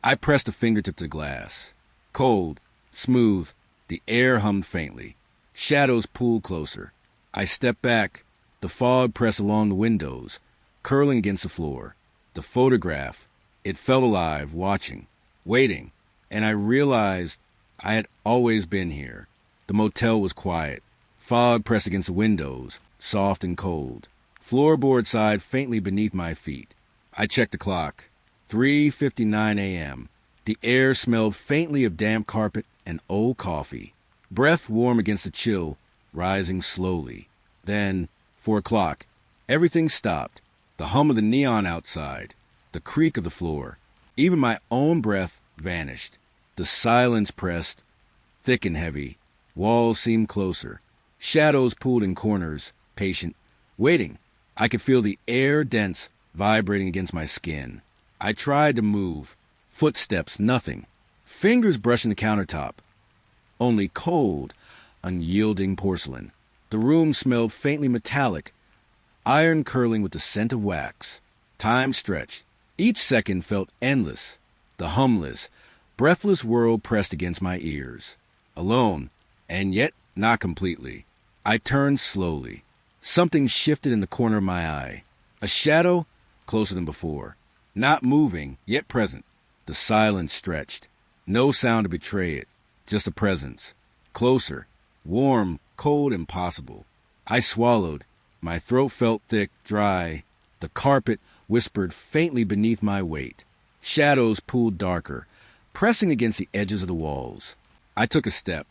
I pressed a fingertip to the glass. Cold, smooth, the air hummed faintly. Shadows pulled closer. I stepped back. The fog pressed along the windows, curling against the floor. The photograph, it felt alive, watching, waiting, and I realized I had always been here. The motel was quiet. Fog pressed against the windows, soft and cold. Floorboard sighed faintly beneath my feet. I checked the clock. 3:59 a.m. The air smelled faintly of damp carpet and old coffee. Breath warm against the chill, rising slowly. Then, 4 o'clock. Everything stopped. The hum of the neon outside, the creak of the floor. Even my own breath vanished. The silence pressed, thick and heavy. Walls seemed closer. Shadows pulled in corners, patient, waiting. I could feel the air dense, vibrating against my skin. I tried to move. Footsteps, nothing. Fingers brushing the countertop. Only cold, unyielding porcelain. The room smelled faintly metallic, iron curling with the scent of wax. Time stretched. Each second felt endless. The humless, breathless world pressed against my ears. Alone, and yet not completely. I turned slowly. Something shifted in the corner of my eye. A shadow, closer than before. Not moving, yet present. The silence stretched. No sound to betray it. Just a presence. Closer. Warm, cold, impossible. I swallowed. My throat felt thick, dry. The carpet whispered faintly beneath my weight. Shadows pulled darker, pressing against the edges of the walls. I took a step.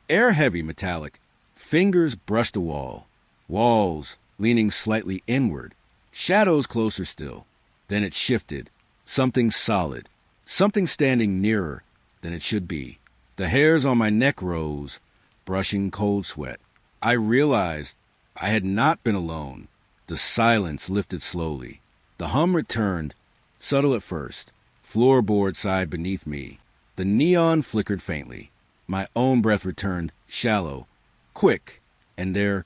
Air heavy, metallic. Fingers brushed the wall. Walls, leaning slightly inward. Shadows closer still. Then it shifted. Something solid. Something standing nearer than it should be. The hairs on my neck rose, brushing cold sweat. I realized I had not been alone. The silence lifted slowly. The hum returned, subtle at first. Floorboard sighed beneath me. The neon flickered faintly. My own breath returned, shallow, quick, and there,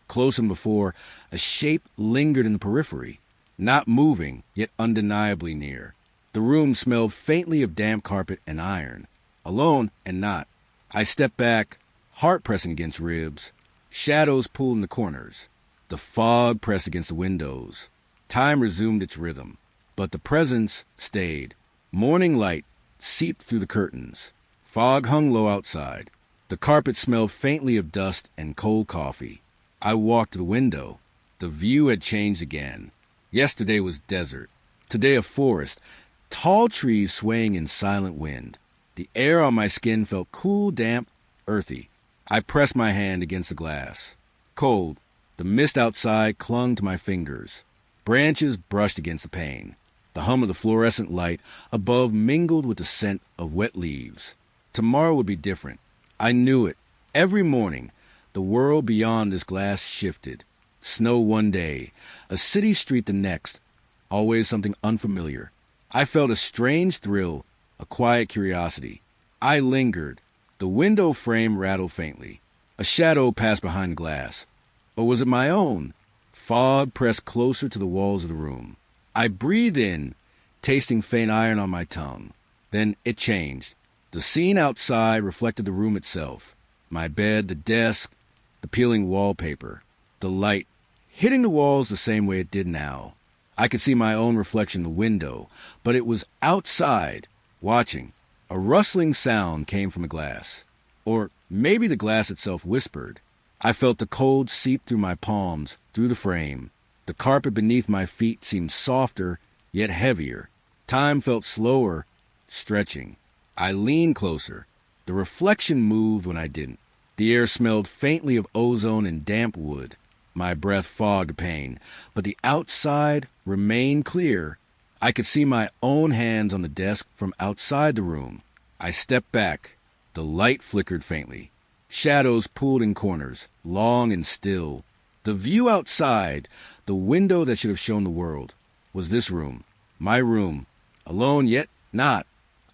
closer than before, a shape lingered in the periphery, not moving, yet undeniably near. The room smelled faintly of damp carpet and iron. Alone and not. I stepped back, heart pressing against ribs. Shadows pulled in the corners. The fog pressed against the windows. Time resumed its rhythm, but the presence stayed. Morning light seeped through the curtains. Fog hung low outside. The carpet smelled faintly of dust and cold coffee. I walked to the window. The view had changed again. Yesterday was desert. Today a forest, tall trees swaying in silent wind. The air on my skin felt cool, damp, earthy. I pressed my hand against the glass. Cold, the mist outside clung to my fingers. Branches brushed against the pane. The hum of the fluorescent light above mingled with the scent of wet leaves. Tomorrow would be different. I knew it. Every morning, the world beyond this glass shifted. Snow one day, a city street the next, always something unfamiliar. I felt a strange thrill, a quiet curiosity. I lingered. The window frame rattled faintly. A shadow passed behind the glass. Or was it my own? Fog pressed closer to the walls of the room. I breathed in, tasting faint iron on my tongue. Then it changed. The scene outside reflected the room itself. My bed, the desk, the peeling wallpaper, the light, hitting the walls the same way it did now. I could see my own reflection in the window, but it was outside, watching. A rustling sound came from the glass. Or maybe the glass itself whispered. I felt the cold seep through my palms, through the frame. The carpet beneath my feet seemed softer, yet heavier. Time felt slower, stretching. I leaned closer. The reflection moved when I didn't. The air smelled faintly of ozone and damp wood. My breath fogged pain, but the outside remained clear. I could see my own hands on the desk from outside the room. I stepped back. The light flickered faintly. Shadows pulled in corners, long and still. The view outside, the window that should have shown the world, was this room, my room, alone yet not.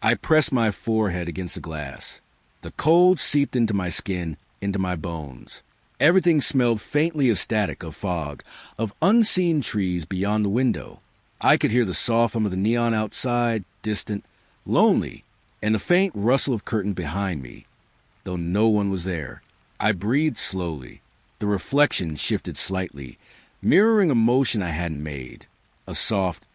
I pressed my forehead against the glass. The cold seeped into my skin, into my bones. Everything smelled faintly of static, of fog, of unseen trees beyond the window. I could hear the soft hum of the neon outside, distant, lonely, and the faint rustle of curtain behind me, though no one was there. I breathed slowly. The reflection shifted slightly, mirroring a motion I hadn't made. A soft,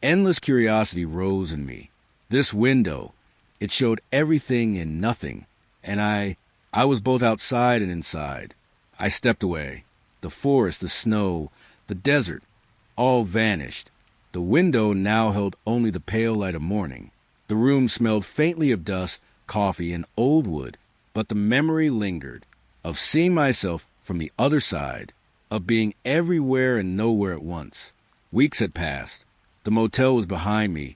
endless curiosity rose in me. This window, it showed everything and nothing, and I was both outside and inside. I stepped away. The forest, the snow, the desert, all vanished. The window now held only the pale light of morning. The room smelled faintly of dust, coffee, and old wood, but the memory lingered, of seeing myself from the other side, of being everywhere and nowhere at once. Weeks had passed. The motel was behind me,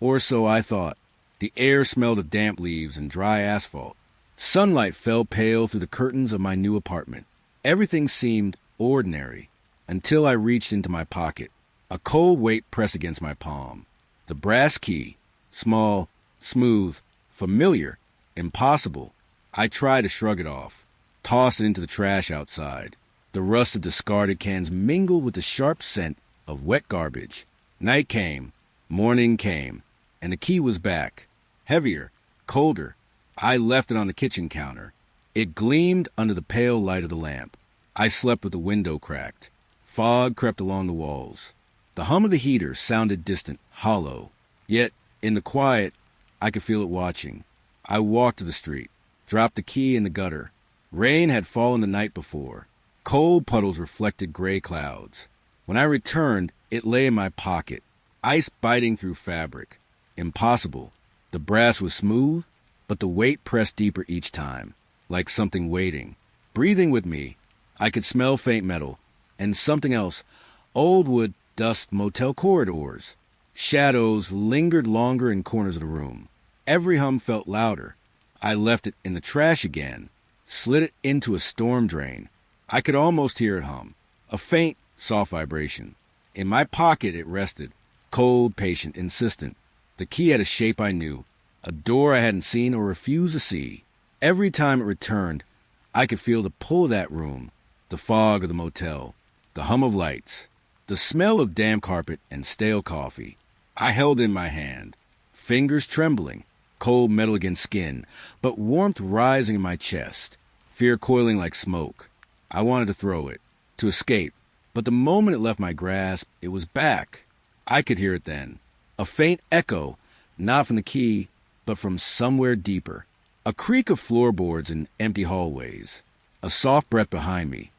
or so I thought. The air smelled of damp leaves and dry asphalt. Sunlight fell pale through the curtains of my new apartment. Everything seemed ordinary, until I reached into my pocket. A cold weight pressed against my palm. The brass key, small, smooth, familiar, impossible. I tried to shrug it off, toss it into the trash outside. The rust of discarded cans mingled with the sharp scent of wet garbage. Night came, morning came, and the key was back. Heavier, colder. I left it on the kitchen counter. It gleamed under the pale light of the lamp. I slept with the window cracked. Fog crept along the walls. The hum of the heater sounded distant, hollow. Yet, in the quiet, I could feel it watching. I walked to the street, dropped the key in the gutter. Rain had fallen the night before. Cold puddles reflected gray clouds. When I returned, it lay in my pocket, ice biting through fabric. Impossible. The brass was smooth, but the weight pressed deeper each time, like something waiting. Breathing with me, I could smell faint metal, and something else, old wood, dust, motel corridors. Shadows lingered longer in corners of the room. Every hum felt louder. I left it in the trash again, slid it into a storm drain. I could almost hear it hum, a faint, soft vibration. In my pocket it rested, cold, patient, insistent. The key had a shape I knew, a door I hadn't seen or refused to see. Every time it returned, I could feel the pull of that room, the fog of the motel, the hum of lights, the smell of damp carpet and stale coffee. I held it in my hand, fingers trembling, cold metal against skin, but warmth rising in my chest, fear coiling like smoke. I wanted to throw it, to escape, but the moment it left my grasp, it was back. I could hear it then, a faint echo, not from the key, but from somewhere deeper. A creak of floorboards in empty hallways, a soft breath behind me,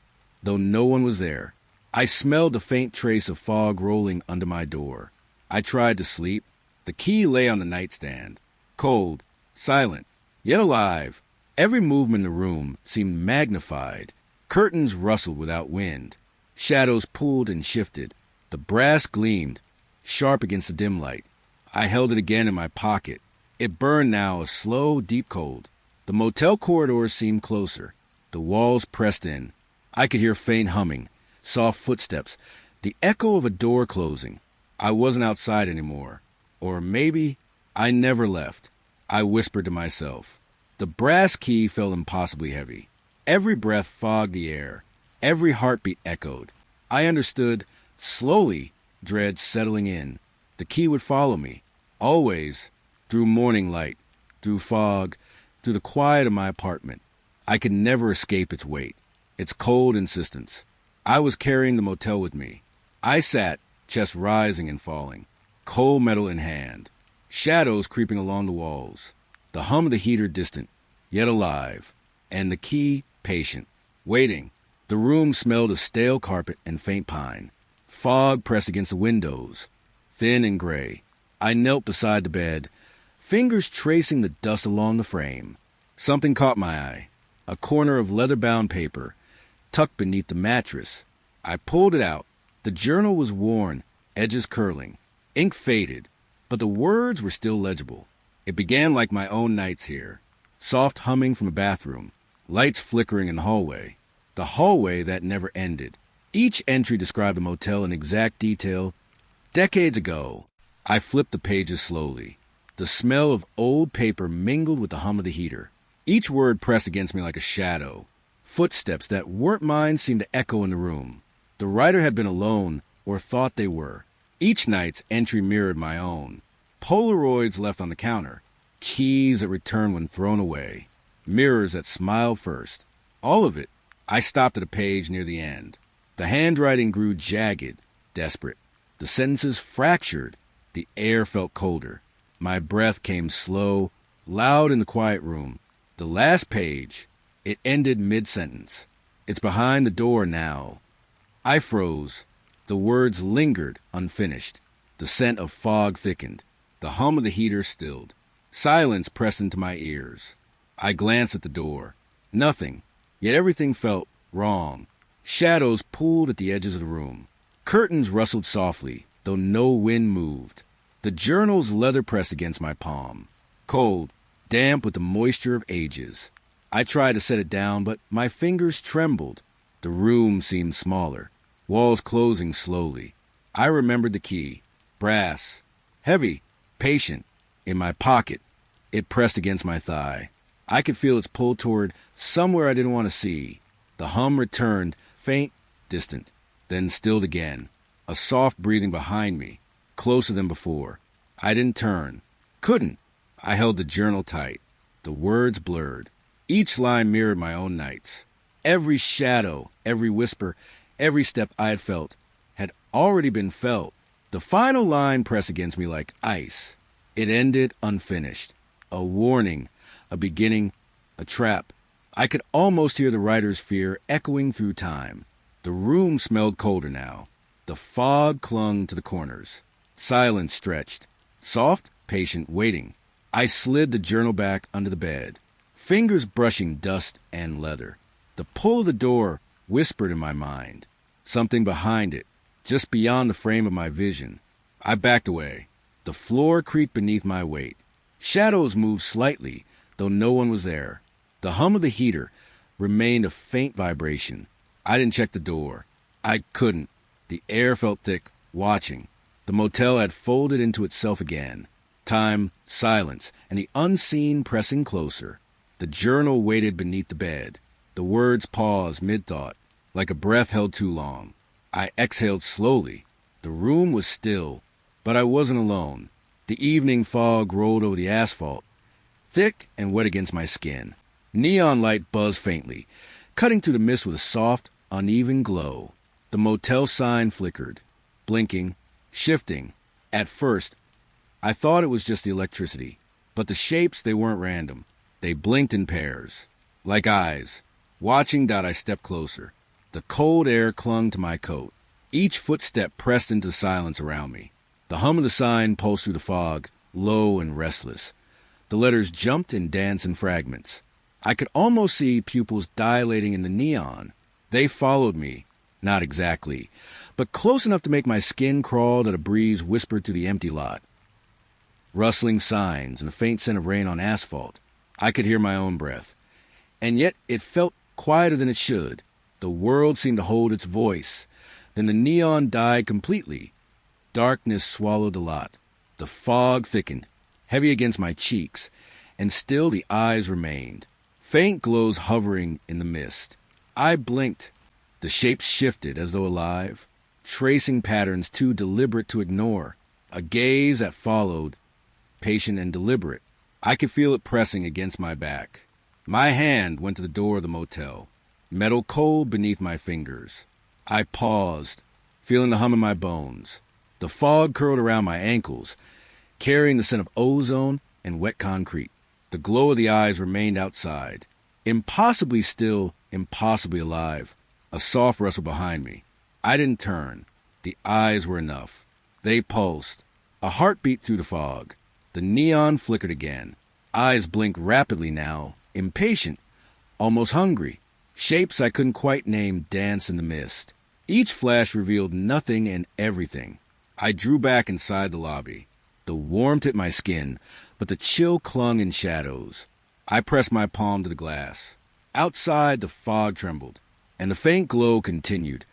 though no one was there. I smelled the faint trace of fog rolling under my door. I tried to sleep. The key lay on the nightstand, cold, silent, yet alive. Every movement in the room seemed magnified. Curtains rustled without wind. Shadows pulled and shifted. The brass gleamed, sharp against the dim light. I held it again in my pocket. It burned now, a slow, deep cold. The motel corridors seemed closer. The walls pressed in. I could hear faint humming, soft footsteps, the echo of a door closing. I wasn't outside anymore. Or maybe I never left. I whispered to myself. The brass key felt impossibly heavy. Every breath fogged the air. Every heartbeat echoed. I understood, slowly, dread settling in. The key would follow me, always, through morning light, through fog, through the quiet of my apartment. I could never escape its weight, its cold insistence. I was carrying the motel with me. I sat, chest rising and falling, cold metal in hand, shadows creeping along the walls, the hum of the heater distant, yet alive, and the key patient, waiting. The room smelled of stale carpet and faint pine. Fog pressed against the windows, thin and gray. I knelt beside the bed, fingers tracing the dust along the frame. Something caught my eye, a corner of leather-bound paper, tucked beneath the mattress. I pulled it out. The journal was worn, edges curling, ink faded, but the words were still legible. It began like my own nights here, soft humming from a bathroom, Lights flickering in the hallway. The hallway that never ended. Each entry described a motel in exact detail. Decades ago. I flipped the pages slowly. The smell of old paper mingled with the hum of the heater. Each word pressed against me like a shadow. Footsteps that weren't mine seemed to echo in the room. The writer had been alone, or thought they were. Each night's entry mirrored my own. Polaroids left on the counter. Keys that returned when thrown away. Mirrors that smiled first. All of it. I stopped at a page near the end. The handwriting grew jagged, desperate. The sentences fractured. The air felt colder. My breath came slow, loud in the quiet room. The last page, it ended mid-sentence. It's behind the door now. I froze. The words lingered unfinished. The scent of fog thickened. The hum of the heater stilled. Silence pressed into my ears. I glanced at the door. Nothing, yet everything felt wrong. Shadows pooled at the edges of the room. Curtains rustled softly, though no wind moved. The journal's leather pressed against my palm. Cold, damp with the moisture of ages. I tried to set it down, but my fingers trembled. The room seemed smaller, walls closing slowly. I remembered the key. Brass. Heavy, patient. In my pocket. It pressed against my thigh. I could feel its pull toward somewhere I didn't want to see. The hum returned, faint, distant, then stilled again. A soft breathing behind me, closer than before. I didn't turn. Couldn't. I held the journal tight. The words blurred. Each line mirrored my own nights. Every shadow, every whisper, every step I had felt had already been felt. The final line pressed against me like ice. It ended unfinished. A warning, a beginning, a trap. I could almost hear the writer's fear echoing through time. The room smelled colder now. The fog clung to the corners. Silence stretched. Soft, patient, waiting. I slid the journal back under the bed, fingers brushing dust and leather. The pull of the door whispered in my mind. Something behind it, just beyond the frame of my vision. I backed away. The floor creaked beneath my weight. Shadows moved slightly, though no one was there. The hum of the heater remained a faint vibration. I didn't check the door. I couldn't. The air felt thick, watching. The motel had folded into itself again. Time, silence, and the unseen pressing closer. The journal waited beneath the bed. The words paused mid-thought, like a breath held too long. I exhaled slowly. The room was still, but I wasn't alone. The evening fog rolled over the asphalt, thick and wet against my skin. Neon light buzzed faintly, cutting through the mist with a soft, uneven glow. The motel sign flickered, blinking, shifting. At first, I thought it was just the electricity, but the shapes, they weren't random. They blinked in pairs, like eyes. Watching that, I stepped closer. The cold air clung to my coat. Each footstep pressed into the silence around me. The hum of the sign pulsed through the fog, low and restless. The letters jumped and danced in fragments. I could almost see pupils dilating in the neon. They followed me, not exactly, but close enough to make my skin crawl that a breeze whispered through the empty lot. Rustling signs and a faint scent of rain on asphalt. I could hear my own breath. And yet it felt quieter than it should. The world seemed to hold its voice. Then the neon died completely. Darkness swallowed the lot. The fog thickened, heavy against my cheeks, and still the eyes remained. Faint glows hovering in the mist. I blinked. The shapes shifted as though alive, tracing patterns too deliberate to ignore. A gaze that followed, patient and deliberate. I could feel it pressing against my back. My hand went to the door of the motel, metal cold beneath my fingers. I paused, feeling the hum in my bones. The fog curled around my ankles, carrying the scent of ozone and wet concrete. The glow of the eyes remained outside, impossibly still, impossibly alive. A soft rustle behind me. I didn't turn. The eyes were enough. They pulsed. A heartbeat through the fog. The neon flickered again. Eyes blinked rapidly now, impatient, almost hungry. Shapes I couldn't quite name danced in the mist. Each flash revealed nothing and everything. I drew back inside the lobby. The warmth hit my skin, but the chill clung in shadows. I pressed my palm to the glass. Outside, the fog trembled, and the faint glow continued,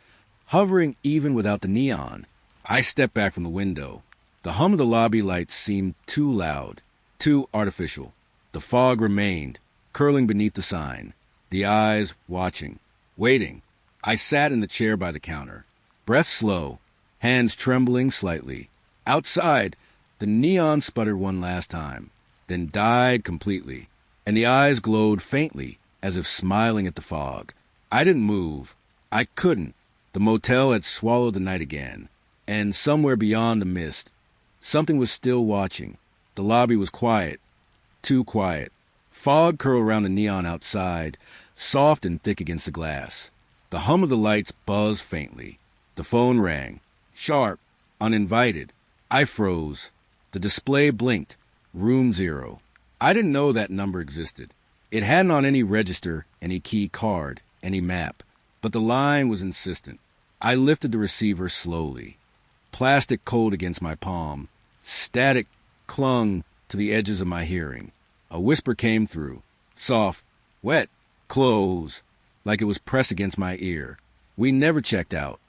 hovering even without the neon. I stepped back from the window. The hum of the lobby lights seemed too loud, too artificial. The fog remained, curling beneath the sign, the eyes watching, waiting. I sat in the chair by the counter, breath slow, hands trembling slightly. Outside, the neon sputtered one last time, then died completely, and the eyes glowed faintly, as if smiling at the fog. I didn't move. I couldn't. The motel had swallowed the night again, and somewhere beyond the mist, something was still watching. The lobby was quiet, too quiet. Fog curled around the neon outside, soft and thick against the glass. The hum of the lights buzzed faintly. The phone rang, sharp, uninvited. I froze. The display blinked. Room 0. I didn't know that number existed. It hadn't on any register, any key card, any map. But the line was insistent. I lifted the receiver slowly. Plastic cold against my palm. Static clung to the edges of my hearing. A whisper came through. Soft, wet, close, like it was pressed against my ear. We never checked out.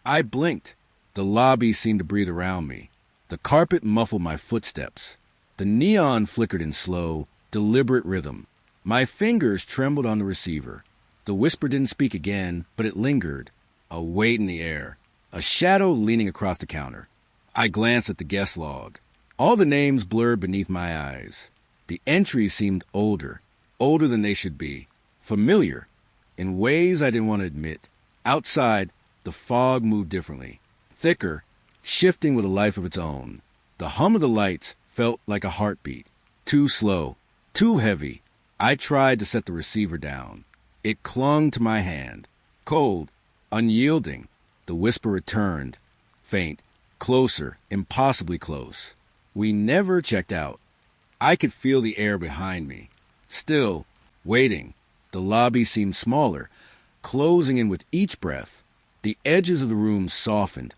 I blinked. The lobby seemed to breathe around me. The carpet muffled my footsteps. The neon flickered in slow, deliberate rhythm. My fingers trembled on the receiver. The whisper didn't speak again, but it lingered. A weight in the air. A shadow leaning across the counter. I glanced at the guest log. All the names blurred beneath my eyes. The entries seemed older than they should be. Familiar, in ways I didn't want to admit. Outside, the fog moved differently. Thicker, shifting with a life of its own. The hum of the lights felt like a heartbeat. Too slow, too heavy. I tried to set the receiver down. It clung to my hand. Cold, unyielding. The whisper returned. Faint, closer, impossibly close. We never checked out. I could feel the air behind me. Still, waiting. The lobby seemed smaller, closing in with each breath. The edges of the room softened,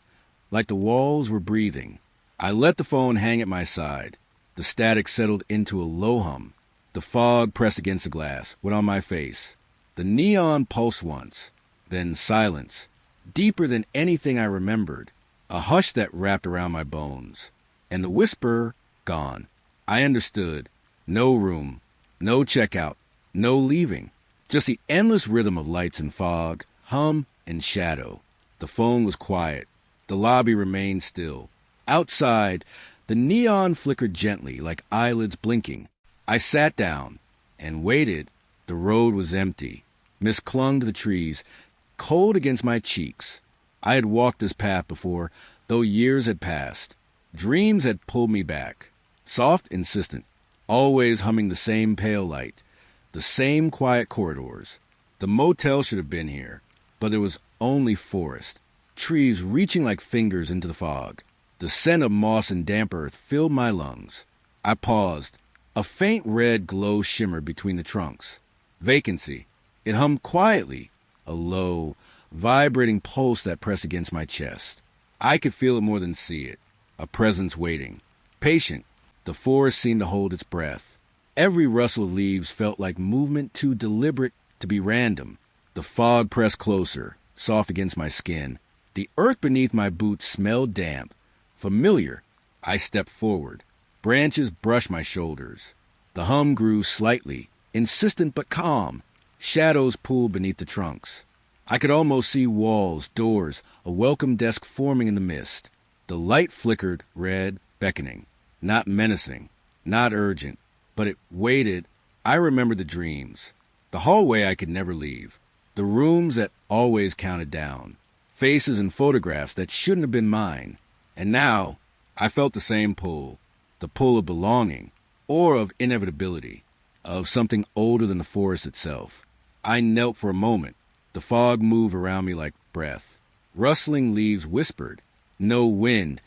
like the walls were breathing. I let the phone hang at my side. The static settled into a low hum. The fog pressed against the glass, went on my face. The neon pulsed once, then silence, deeper than anything I remembered. A hush that wrapped around my bones. And the whisper, gone. I understood. No room, no checkout, no leaving. Just the endless rhythm of lights and fog, hum and shadow. The phone was quiet. The lobby remained still. Outside, the neon flickered gently, like eyelids blinking. I sat down and waited. The road was empty. Mist clung to the trees, cold against my cheeks. I had walked this path before, though years had passed. Dreams had pulled me back. Soft, insistent, always humming the same pale light, the same quiet corridors. The motel should have been here, but there was only forest, trees reaching like fingers into the fog. The scent of moss and damp earth filled my lungs. I paused. A faint red glow shimmered between the trunks. Vacancy. It hummed quietly, a low, vibrating pulse that pressed against my chest. I could feel it more than see it. A presence waiting. Patient. The forest seemed to hold its breath. Every rustle of leaves felt like movement too deliberate to be random. The fog pressed closer, soft against my skin. The earth beneath my boots smelled damp, familiar. I stepped forward. Branches brushed my shoulders. The hum grew slightly, insistent but calm. Shadows pooled beneath the trunks. I could almost see walls, doors, a welcome desk forming in the mist. The light flickered, red, beckoning. Not menacing, not urgent, but it waited. I remembered the dreams. The hallway I could never leave. The rooms that always counted down. Faces and photographs that shouldn't have been mine. And now, I felt the same pull. The pull of belonging, or of inevitability, of something older than the forest itself. I knelt for a moment. The fog moved around me like breath. Rustling leaves whispered. No wind,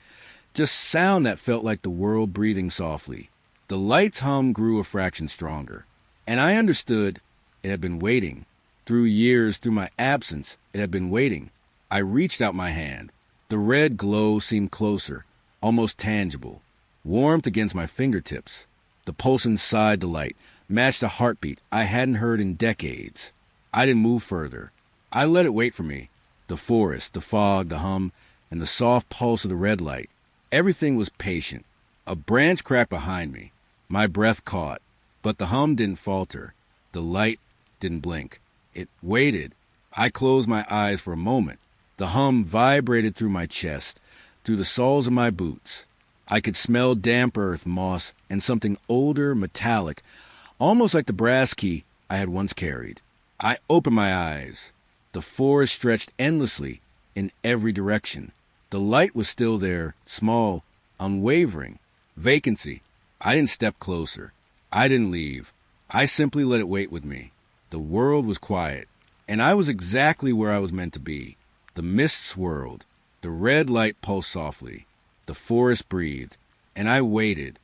just sound that felt like the world breathing softly. The light's hum grew a fraction stronger. And I understood it had been waiting. Through years, through my absence, it had been waiting. I reached out my hand. The red glow seemed closer, almost tangible. Warmth against my fingertips. The pulse inside the light matched a heartbeat I hadn't heard in decades. I didn't move further. I let it wait for me. The forest, the fog, the hum, and the soft pulse of the red light. Everything was patient. A branch cracked behind me. My breath caught, but the hum didn't falter. The light didn't blink. It waited. I closed my eyes for a moment. The hum vibrated through my chest, through the soles of my boots. I could smell damp earth, moss, and something older, metallic, almost like the brass key I had once carried. I opened my eyes. The forest stretched endlessly in every direction. The light was still there, small, unwavering. Vacancy. I didn't step closer. I didn't leave. I simply let it wait with me. The world was quiet, and I was exactly where I was meant to be. The mist swirled. The red light pulsed softly. The forest breathed, and I waited.